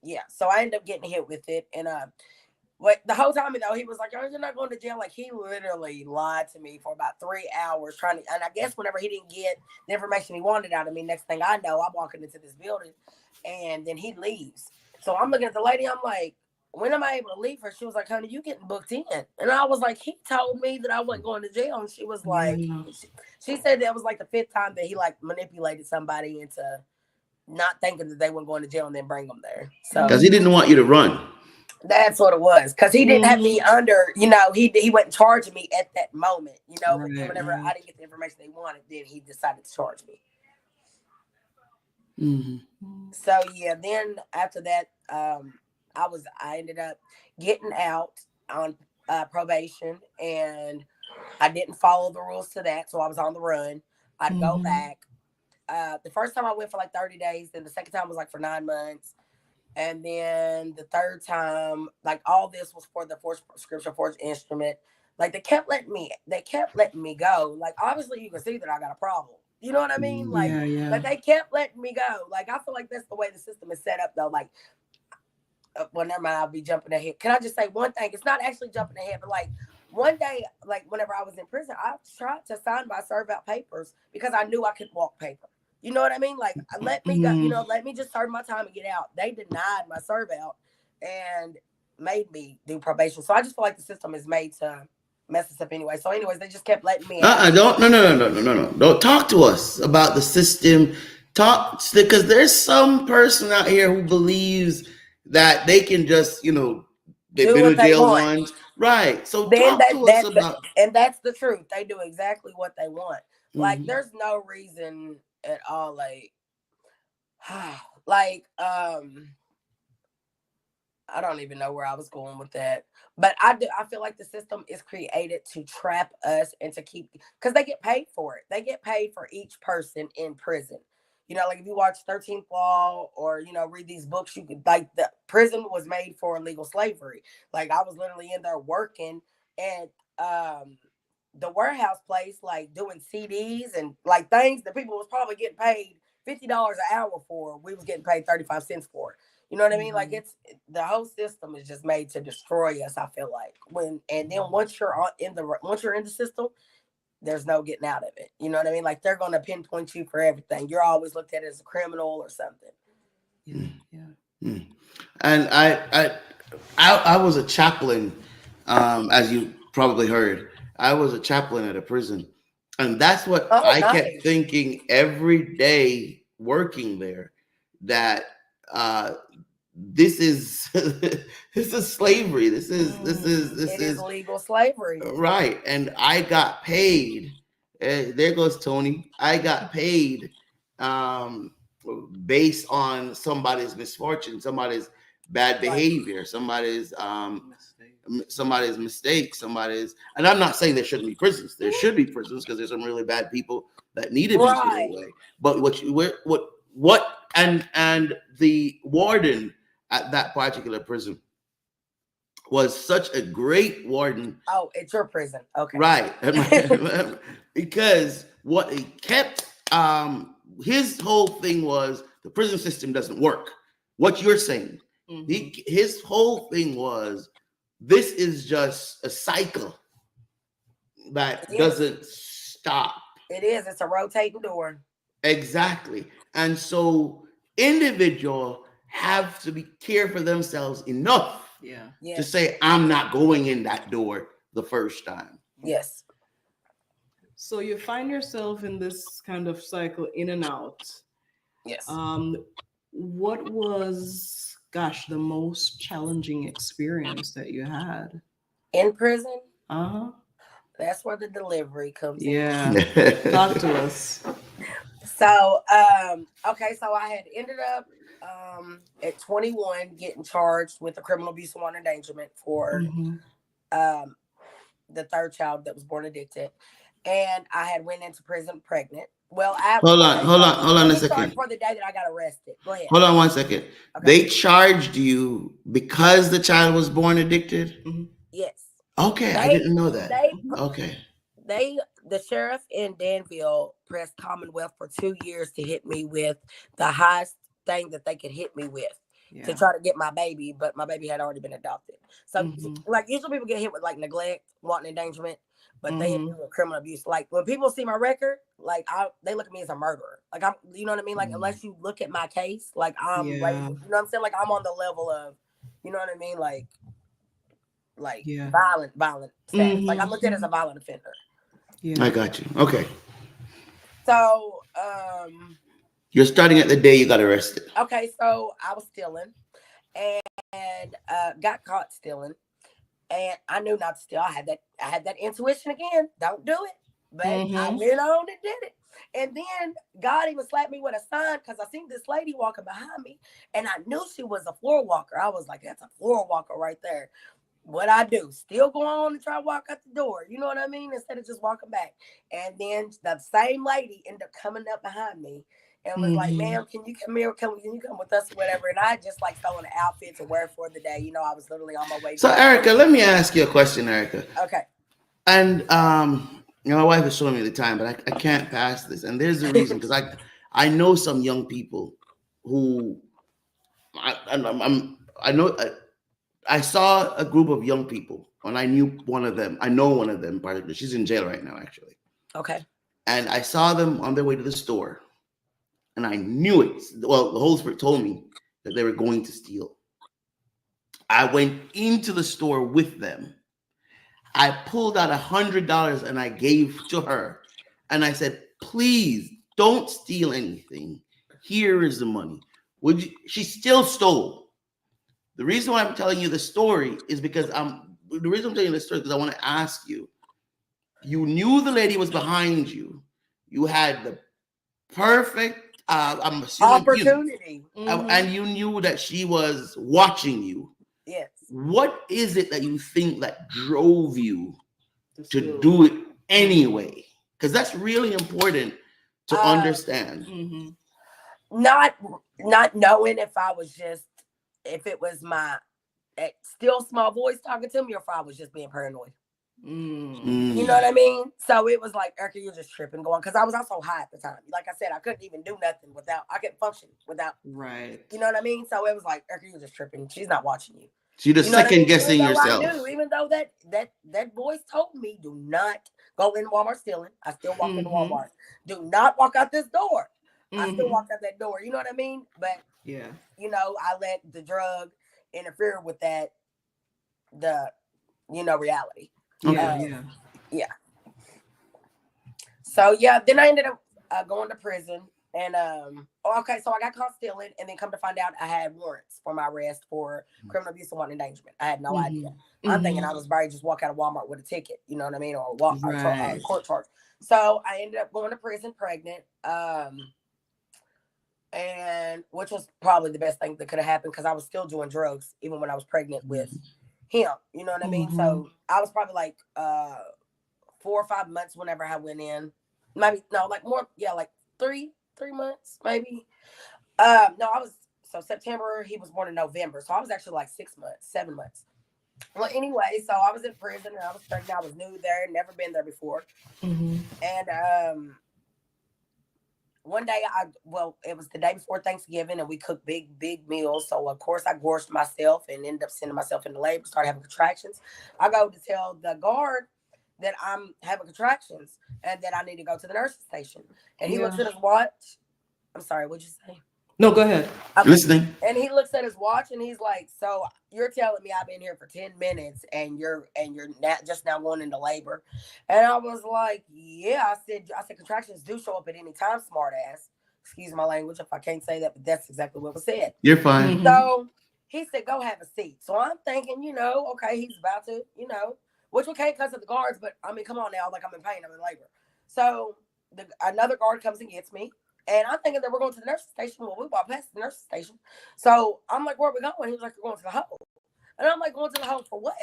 yeah, so I ended up getting hit with it, and the whole time though he was like, "Oh, you're not going to jail." Like he literally lied to me for about 3 hours trying to, and I guess whenever he didn't get the information he wanted out of me, next thing I know, I'm walking into this building, and then he leaves. So I'm looking at the lady, I'm like, "When am I able to leave her?" She was like, "Honey, you getting booked in," and I was like, "He told me that I wasn't going to jail," and she was like, Yeah. she said that was like the 5th time that he like manipulated somebody into not thinking that they weren't going to jail and then bring them there. So Because he didn't want you to run. that's what it was. Because he didn't have me Mhm. under, he wasn't charging me at that moment, but then Right, whenever I right. didn't get the information they wanted, then he decided to charge me. So yeah, then after that, I ended up getting out on probation, and I didn't follow the rules to that, so I was on the run. I'd go Mhm. back. The first time I went for like 30 days, then the second time was like for 9 months. And then the third time, like all this was for the forced prescription forged instrument. Like they kept letting me go. Like obviously you can see that I got a problem. You know what I mean? Like, Yeah, but yeah. they kept letting me go. Like I feel like that's the way the system is set up though. Like, well, never mind. I'll be jumping ahead. Can I just say one thing? It's not actually jumping ahead, but like one day, like whenever I was in prison, I tried to sign my serve out papers because I knew I could walk paper. You know what I mean? Like let me go. Mhm. Let me just serve my time and get out. They denied my serve out and made me do probation. So I just feel like the system is made to mess us up anyway. So, anyways, they just kept letting me out. Don't no. Don't talk to us about the system. Talk because there's some person out here who believes that they can just, they've Do been to what they jail want. once. Right. So Then talk to us about and that's the truth. They do exactly what they want. Like Mhm. there's no reason at all. Like I don't even know where I was going with that. But I feel like the system is created to trap us and to keep because they get paid for it. They get paid for each person in prison. Like if you watch 13th Law or read these books, you could like the prison was made for illegal slavery. Like I was literally in there working at the warehouse place, like doing CDs and like things that people was probably getting paid $50 an hour for. We was getting paid 35 cents for it. You know what I mean? Like Mhm. it's the whole system is just made to destroy us. I feel like and then once you're in the system, there's no getting out of it. You know what I mean? Like they're gonna pinpoint you for everything. You're always looked at as a criminal or something. Yeah, yeah. Mm. And I was a chaplain, as you probably heard. I was a chaplain at a prison, and that's what Oh, I kept nice. thinking every day working there. That uh, this is this is slavery. This It is is legal slavery. right. And I got paid. There goes Tony. I got paid um, based on somebody's misfortune, somebody's bad Right. behavior, somebody's Mistake. somebody's mistake, somebody's. And I'm not saying there shouldn't be prisons. There should be prisons because there's some really bad people that need to be put Right. away. But and the warden at that particular prison was such a great warden. Oh, it's your prison. Okay. Right. Because what he kept his whole thing was the prison system doesn't work. What you're saying. Mhm. His whole thing was this is just a cycle that It is. doesn't stop. It is. It's a rotating door. Exactly. And so individual have to be care for themselves enough Yeah. to Yes. say, I'm not going in that door the first time. Yes. So you find yourself in this kind of cycle in and out. Yes. What was gosh, the most challenging experience that you had? In prison, Uh-huh. that's where the delivery comes in. Yeah. Talk to us. So, okay, so I had ended up at 21 getting charged with a criminal abuse and wanton endangerment for um the third child that was born addicted, and I had went into prison pregnant. Well, Hold on a Sorry, second. for the day that I got arrested. Go ahead. Hold on 1 second. Okay. They charged you because the child was born addicted? Yes. Okay, I didn't know that. Okay. The sheriff in Danville pressed Commonwealth for 2 years to hit me with the highest thing that they could hit me with to try to get my baby, but my baby had already been adopted. So like usually people get hit with like neglect, wanton endangerment, but they hit me with criminal abuse. Like when people see my record, like they look at me as a murderer. Like I'm, you know what I mean? Like unless you look at my case, like I'm you know what I'm saying? Like I'm on the level of, you know what I mean? Like violent status. Like I'm looked at as a violent offender. Yeah. I got you. Okay. So you're starting at the day you got arrested. Okay, so I was stealing and got caught stealing. And I knew not to steal. I had that intuition again. Don't do it. But I went on and did it. And then God even slapped me with a sign because I seen this lady walking behind me and I knew she was a floor walker. I was like, that's a floor walker right there. What I do, still go on and try to walk out the door. You know what I mean? Instead of just walking back. And then the same lady ended up coming up behind me and was like, ma'am, can you come here? Can you come with us or whatever? And I just like fell in an outfit to wear for the day. You know, I was literally on my way. So Erica, let me ask you a question, Erica. Okay. And you know, my wife is showing me the time, but I can't pass this. And there's a reason, because I know some young people who I saw a group of young people, and I knew one of them. I know one of them particularly. She's in jail right now, actually. Okay. And I saw them on their way to the store, and I knew it. Well, the Holy Spirit told me that they were going to steal. I went into the store with them. I pulled out $100 and I gave to her, and I said, "Please don't steal anything. Here is the money." Would you? She still stole. The reason why I'm telling you the story is because I want to ask you. You knew the lady was behind you. You had the perfect, I'm assuming, opportunity, and you knew that she was watching you. Yes. What is it that you think that drove you to do it anyway? Because that's really important to understand. Not knowing if it was my still small voice talking to me, or if I was just being paranoid. You know what I mean? So it was like, Erica, you're just tripping going, because I was also high at the time. Like I said, I couldn't even do nothing I couldn't function without. Right. You know what I mean? So it was like, Erica, you're just tripping. She's not watching you. So you're just second guessing yourself. Even though that voice told me, do not go in Walmart stealing. I still walked into Walmart. Do not walk out this door. I still walked out that door. You know what I mean? But yeah, you know, I let the drug interfere with that, reality. Yeah. So yeah, then I ended up going to prison, and okay, so I got caught stealing, and then come to find out I had warrants for my arrest for criminal abuse and wanton endangerment. I had no idea. I'm thinking I was just walk out of Walmart with a ticket, you know what I mean, or court charge. So I ended up going to prison pregnant, and which was probably the best thing that could have happened, because I was still doing drugs even when I was pregnant with him. You know what I mean? So I was probably like 4 or 5 months whenever I went in. Maybe no, like more, like 3 months, maybe. So September, he was born in November. So I was actually like 6 months, 7 months. Well, anyway, so I was in prison and I was pregnant. I was new there, never been there before. And one day it was the day before Thanksgiving, and we cooked big meals. So of course I gorged myself and ended up sending myself into labor, started having contractions. I go to tell the guard that I'm having contractions and that I need to go to the nursing station. And he looks at his watch. I'm sorry, what'd you say? No, go ahead. Okay. Listening. And he looks at his watch and he's like, "So you're telling me I've been here for 10 minutes and you're just now going into labor?" And I was like, "Yeah." I said contractions do show up at any time, smart ass. Excuse my language if I can't say that, but that's exactly what was said. You're fine. So He said, go have a seat. So I'm thinking, okay, he's about to, which we can't because of the guards, but I mean, come on now, like I'm in pain, I'm in labor. So another guard comes and gets me. And I'm thinking that we're going to the nursing station. Well, we walked past the nursing station. So I'm like, where are we going? He was like, we're going to the home. And I'm like, going to the home for what?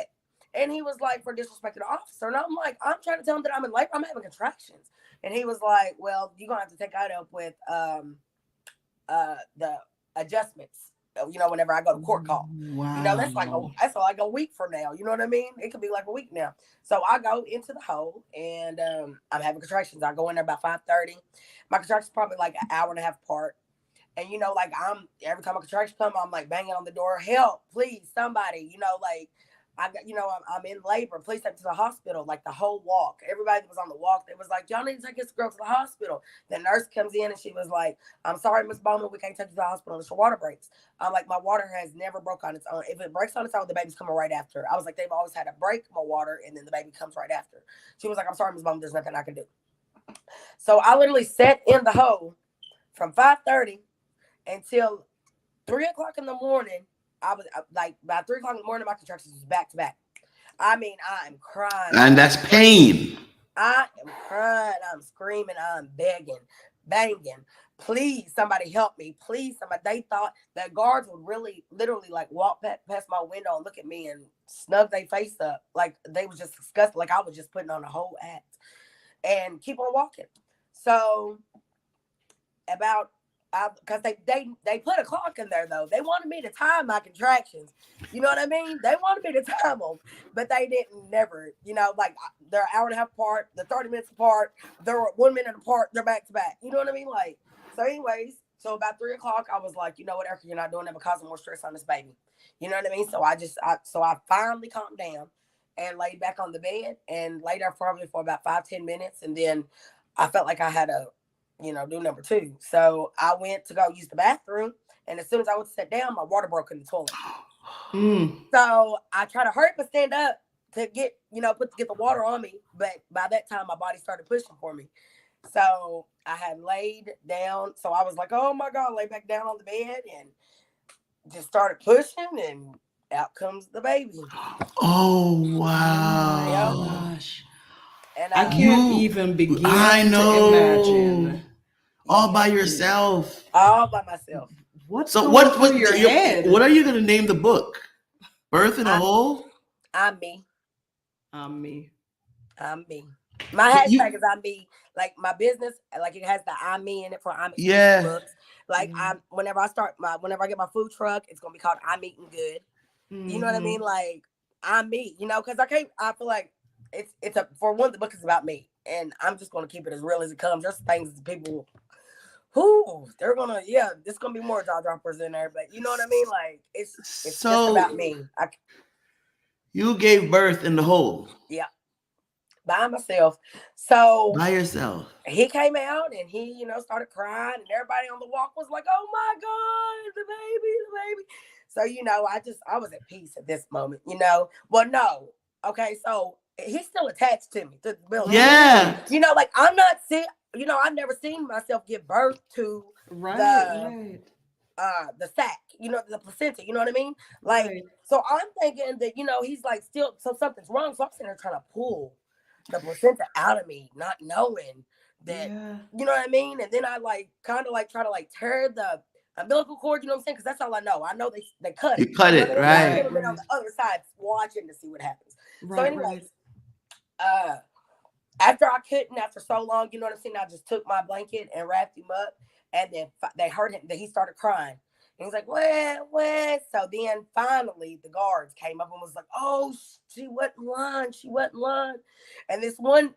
And he was like, for disrespecting the officer. And I'm like, I'm trying to tell him that I'm in labor. I'm having contractions. And he was like, well, you're going to have to take that up with the adjustments. Whenever I go to court call, Wow. that's like a week from now. You know what I mean? It could be like a week now. So I go into the hole and I'm having contractions. I go in there about 5:30. My contractions probably like an hour and a half apart. And like I'm every time a contraction comes, I'm like banging on the door, help, please, somebody. Like I got, I'm in labor. Please take me to the hospital. Like the whole walk, everybody that was on the walk, they was like, y'all need to take this girl to the hospital. The nurse comes in and she was like, I'm sorry, Miss Bowman, we can't take you to the hospital unless your water breaks. I'm like, my water has never broke on its own. If it breaks on its own, the baby's coming right after. I was like, they've always had to break my water and then the baby comes right after. She was like, I'm sorry, Miss Bowman, there's nothing I can do. So I literally sat in the hole from 5:30 until 3:00 in the morning. I was like, by 3:00 in the morning, my contractions was back to back. I mean, I am crying. And that's pain. I am crying. I'm screaming. I'm begging, banging. Please, somebody help me. Please, somebody. They thought that guards would really, literally, like walk past my window and look at me and snug their face up. Like they was just disgusted. Like I was just putting on a whole act and keep on walking. So about because they put a clock in there though. They wanted me to time my contractions. You know what I mean? They wanted me to time them, but they didn't. Never. Like they're an hour and a half apart. They're 30 minutes apart. They're 1 minute apart. They're back to back. You know what I mean? Like so. Anyways, so about 3:00, I was like, you know what, Erica, you're not doing that because of more stress on this baby. You know what I mean? So I finally calmed down and laid back on the bed and laid there probably for about 5-10 minutes, and then I felt like I had a do number two. So I went to go use the bathroom. And as soon as I went to sit down, my water broke in the toilet. So I tried to hurry up and stand up to get the water on me. But by that time, my body started pushing for me. So I had laid down. So I was like, oh my God, lay back down on the bed and just started pushing and out comes the baby. Oh, wow. Oh my gosh. And I can't even begin to imagine. All by yourself. All by myself. What's through your head? What are you going to name the book? Birth in a Hole? I'm me. I'm me. I'm me. My hashtag is I'm me. Like my business, like it has the I'm me in it for I'm eating books. Like whenever I get my food truck, it's gonna be called I'm Eating Good. You know what I mean? Like I'm me, because I feel like it's for one, the book is about me. And I'm just gonna keep it as real as it comes. There's things people they're gonna, there's gonna be more jaw droppers in there, but you know what I mean? Like it's just about me. You gave birth in the hole. Yeah. By myself. So by yourself. He came out and he, started crying, and everybody on the walk was like, oh my God, the baby. So, I was at peace at this moment, Well, no. Okay, so he's still attached to me, to the building. Yeah. Like I'm not sick. I've never seen myself give birth to the sac, the placenta, you know what I mean? Like, so I'm thinking that, he's like still, so something's wrong. So I'm sitting there trying to pull the placenta out of me, not knowing that, you know what I mean? And then I try to tear the umbilical cord, you know what I'm saying? Because that's all I know. I know they cut it. You cut it, right. I've never been on the other side watching to see what happens. So anyways, after so long, you know what I'm saying? I just took my blanket and wrapped him up, and then they heard him that he started crying. And he's like, what? So then finally the guards came up and was like, oh, she wasn't lying. And this one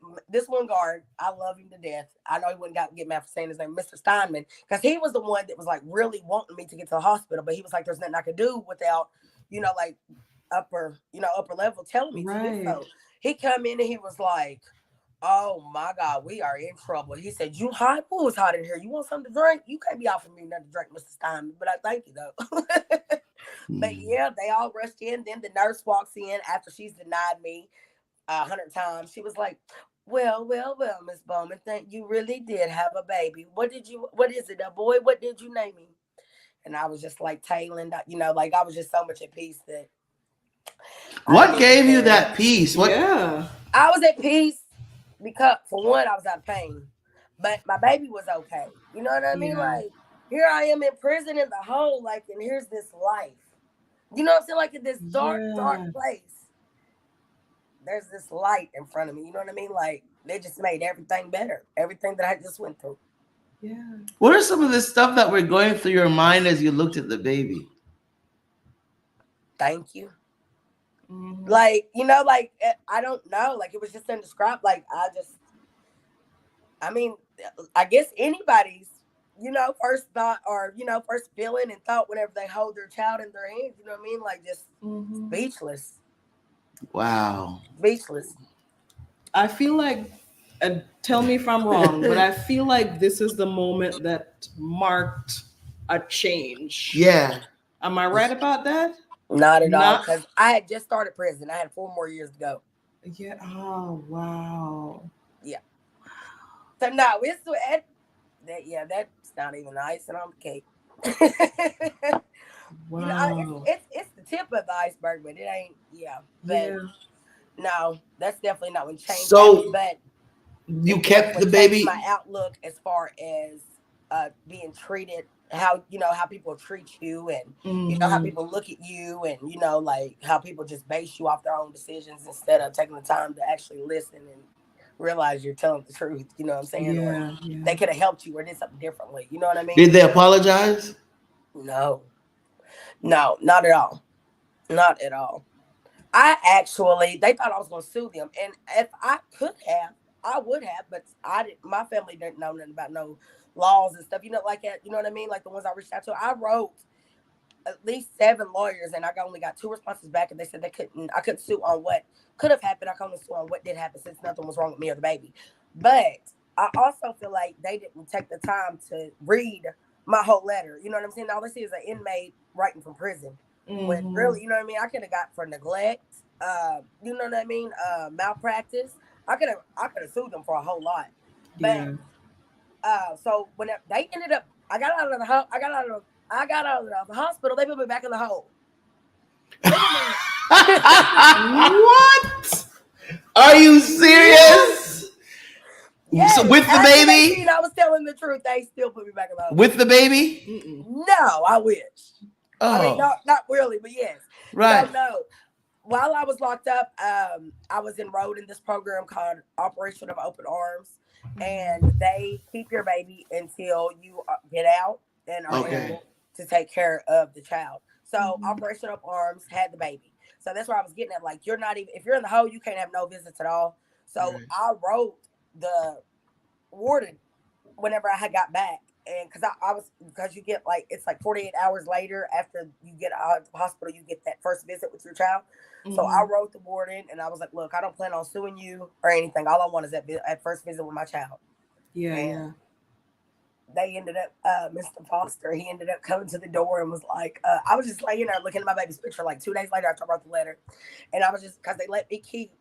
guard, I love him to death. I know he wouldn't get mad for saying his name, Mr. Steinman, because he was the one that was like really wanting me to get to the hospital, but he was like, there's nothing I could do without, upper level telling me to do so. He come in and he was like, oh my God, we are in trouble. He said, you hot? Who was hot in here? You want something to drink? You can't be offering me nothing to drink, Mr. Steinman, but I thank you though. But yeah, they all rushed in. Then the nurse walks in after she's denied me 100 times. She was like, well, Miss Bowman, you really did have a baby. What is it, a boy? What did you name him? and I was just like tailing, like I was just so much at peace that What gave you that peace? What? Yeah. I was at peace because, for one, I was out of pain, but my baby was okay. You know what I mean? Yeah. Like, here I am in prison in the hole, like, and here's this life. You know what I'm saying? Like, in this dark, dark place, there's this light in front of me. You know what I mean? Like, they just made everything better. Everything that I just went through. Yeah. What are some of the stuff that were going through your mind as you looked at the baby? Thank you. Mhm. Like, I don't know. Like, it was just indescribable. Like, I mean, I guess anybody's, first thought or, first feeling and thought whenever they hold their child in their hands, you know what I mean? Like, just speechless. Wow. Speechless. I feel like, and tell me if I'm wrong, but I feel like this is the moment that marked a change. Yeah. Am I right about that? Not at all. Not. Because I had just started prison. I had 4 more years to go. Yeah. Oh wow. Yeah. So no, that's not even icing on the cake. Wow. It's the tip of the iceberg, but it ain't. Yeah, but no, that's definitely not when change So happened. But you kept the changed baby. my outlook as far as being treated, how people treat you, and how people look at you, and like how people just base you off their own decisions instead of taking the time to actually listen and realize you're telling the truth. You know what I'm saying? Or they could have helped you or did something differently. You know what I mean? Did they apologize? No, not at all. Not at all. They thought I was going to sue them. And if I could have, I would have, but I didn't. My family didn't know nothing about no laws and stuff, like that. You know what I mean? Like the ones I reached out to. I wrote at least 7 lawyers and I only got 2 responses back. And they said I couldn't sue on what could have happened. I could only sue on what did happen since nothing was wrong with me or the baby. But I also feel like they didn't take the time to read my whole letter. You know what I'm saying? All they see is an inmate writing from prison. When really, you know what I mean? I could have got for neglect, you know what I mean? Malpractice. I could have sued them for a whole lot. But so when they ended up, I got out of the hospital. They put me back in the hole. What? Are you serious? Yes. So with the baby? I was telling the truth. They still put me back in the hole. With the baby? No, I wish. Oh. I mean, not really, but yes. Right. So, no. While I was locked up, I was enrolled in this program called Operation of Open Arms, and they keep your baby until you get out and are able to take care of the child. So Operation Open Arms had the baby. So that's where I was getting at. Like, you're not even, if you're in the hole, you can't have no visits at all. So I wrote the warden whenever I had got back. And because you get it's like 48 hours later after you get out of the hospital, you get that first visit with your child. So I wrote the warden and I was like, look, I don't plan on suing you or anything. All I want is that first visit with my child. Yeah. They ended up, Mr. Foster, he ended up coming to the door and was like, I was just laying there looking at my baby's picture like 2 days later after I wrote the letter. And I was just, because they let me keep,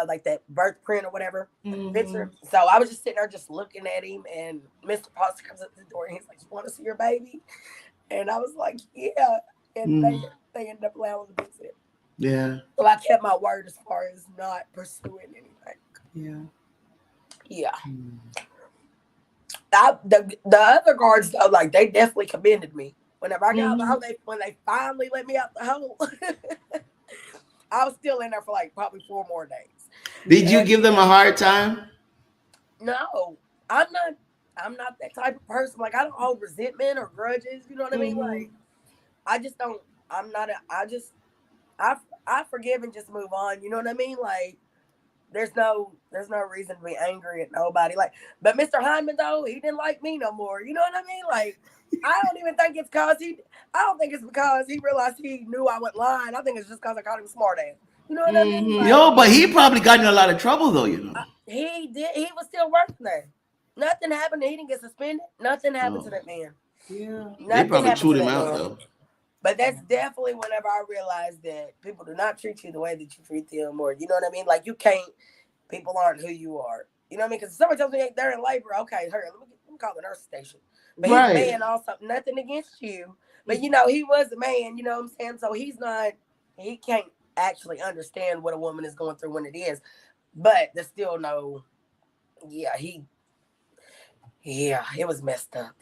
like that birth print or whatever picture. So I was just sitting there just looking at him, and Mr. Foster comes up to the door and he's like, you want to see your baby? And I was like, yeah. And they ended up allowing the visit. Yeah. So I kept my word as far as not pursuing anything. Yeah. The other guards though, like they definitely commended me. Whenever I got out the hole, when they finally let me out the hole, I was still in there for like probably 4 more days. Did you give them a hard time? No, I'm not that type of person. Like, I don't hold resentment or grudges. You know what I mean? Like, I just don't. I forgive and just move on. You know what I mean? Like, there's no reason to be angry at nobody. Like, but Mr. Hyman though, he didn't like me no more. You know what I mean? Like, I don't even think it's because he realized he knew I wasn't lying. I think it's just because I called him smart ass. You know what I mean? Like, But he probably got in a lot of trouble though, He did. He was still working there. Nothing happened. He didn't get suspended. Nothing happened to that man. Yeah. They probably chewed him out though. But that's definitely whenever I realized that people do not treat you the way that you treat them, or you know what I mean? Like, you can't, people aren't who you are. You know what I mean? Because somebody tells me they're in labor, okay, let me call the nurse station. But he's paying all something, nothing against you, But he was a man, you know what I'm saying? So he can't actually understand what a woman is going through when it is. But there's still no, yeah, it was messed up.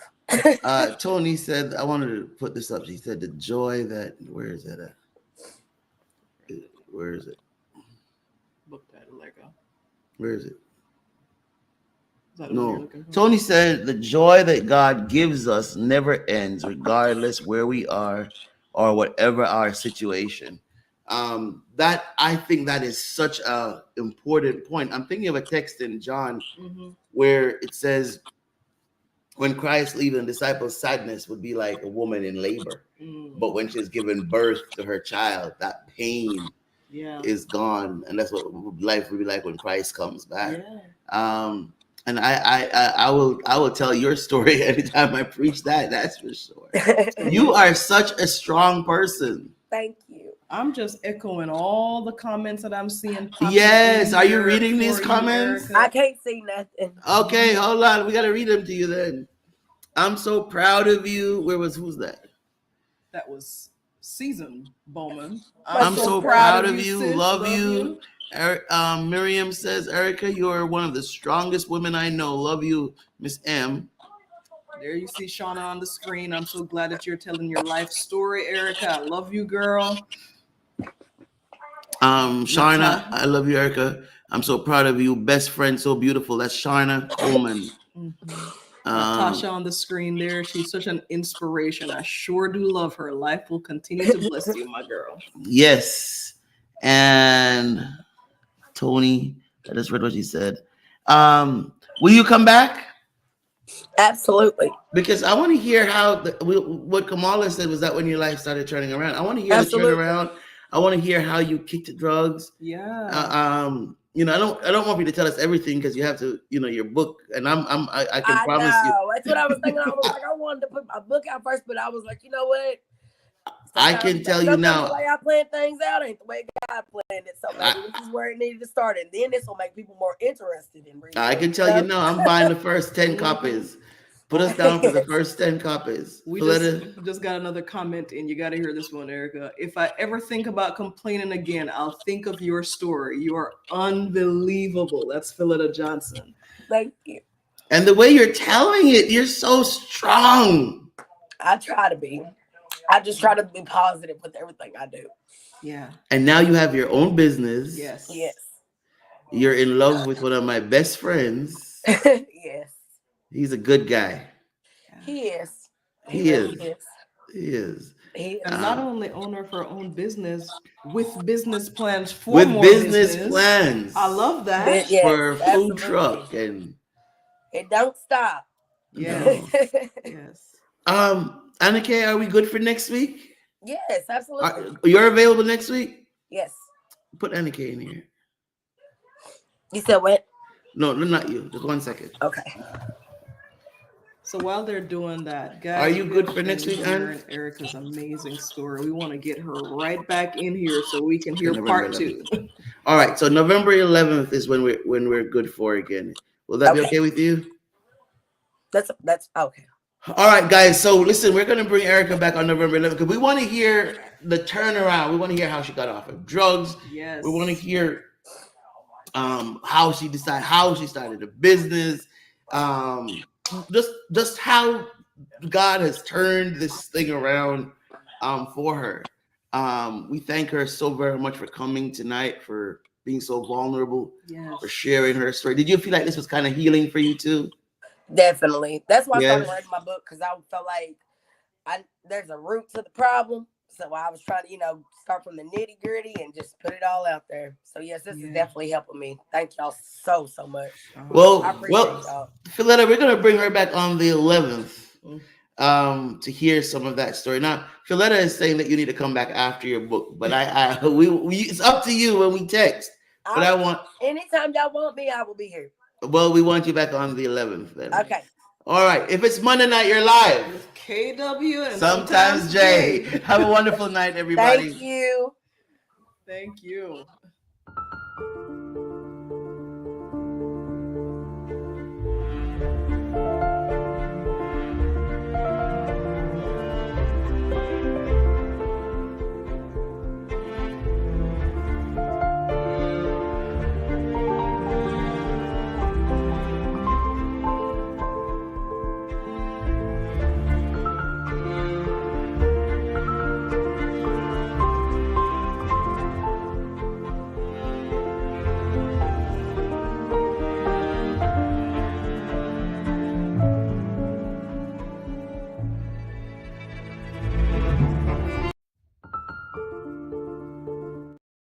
Tony said, I wanted to put this up. She said, the joy that, where is that at? Where is it? Book title, Lego. Where is it? Is that the one you're No. looking for? Tony said, the joy that God gives us never ends, regardless where we are or whatever our situation. That I think that is such a important point. I'm thinking of a text in John where it says, when Christ leaves, the disciples' sadness would be like a woman in labor. But when she's given birth to her child, that pain is gone. And that's what life will be like when Christ comes back. And I will tell your story anytime I preach that. That's for sure. You are such a strong person. Thank you. I'm just echoing all the comments that I'm seeing. Yes, are you reading these comments? I can't see nothing. Okay, hold on. We got to read them to you then. I'm so proud of you. Who's that? That was Season Bowman. I'm so proud of you. Sis. Love you. Miriam says, Erica, you are one of the strongest women I know. Love you, Miss M. There you see Shauna on the screen. I'm so glad that you're telling your life story, Erica. I love you, girl. Sharna, I love you, Erica. I'm so proud of you. Best friend, so beautiful. That's Sharna Coleman. Natasha on the screen there. She's such an inspiration. I sure do love her. Life will continue to bless you, my girl. Yes. And Tony, I just read what she said. Will you come back? Absolutely. Because I want to hear how what Kamala said was that when your life started turning around. I want to hear the turnaround. I want to hear how you kicked the drugs. Yeah. I don't want you to tell us everything because you have to, your book, and I can promise you. That's what I was thinking. I was like, I wanted to put my book out first, but I was like, you know what? I can tell you now. The way I plan things out ain't the way God planned it. So maybe this is where it needed to start, and then this will make people more interested in reading. I can tell you now. I'm buying the first 10 copies. Put us down for the first 10 copies. We just got another comment in. You got to hear this one, Erica. If I ever think about complaining again, I'll think of your story. You are unbelievable. That's Phillida Johnson. Thank you. And the way you're telling it, you're so strong. I try to be. I just try to be positive with everything I do. Yeah. And now you have your own business. Yes. Yes. You're in love with one of my best friends. Yes. He's a good guy. He is. He is. And not only owner of her own business, with business plans for with more business plans. I love that. Yes, for a food absolutely. truck and it don't stop. Yes. Yes. Anna Kay, are we good for next week? Yes, absolutely. You're available next week? Yes. Put Anna Kay in here. You said what? No, not you. Just 1 second. Okay. So while they're doing that, guys, are you good for next week, Anne? Erica's amazing story. We want to get her right back in here so we can hear part 2. All right. So November 11th is when we're good for again. Will that be okay with you? That's okay. All right, guys. So listen, we're gonna bring Erica back on November 11th because we want to hear the turnaround. We want to hear how she got off of drugs. Yes. We want to hear how she started a business. Just how God has turned this thing around for her. We thank her so very much for coming tonight, for being so vulnerable, for sharing her story. Did you feel like this was kind of healing for you too? Definitely. That's why I started writing my book, because I felt like there's a root to the problem. So I was trying to, start from the nitty gritty and just put it all out there. So yes, this is definitely helping me. Thank y'all so much. I appreciate y'all. Phillida, we're gonna bring her back on the 11th to hear some of that story. Now, Phillida is saying that you need to come back after your book, but it's up to you when we text. But I want anytime y'all want me, I will be here. Well, we want you back on the 11th then. Okay. All right. If it's Monday night, you're live. With KW and sometimes Jay. Have a wonderful night, everybody. Thank you. Thank you.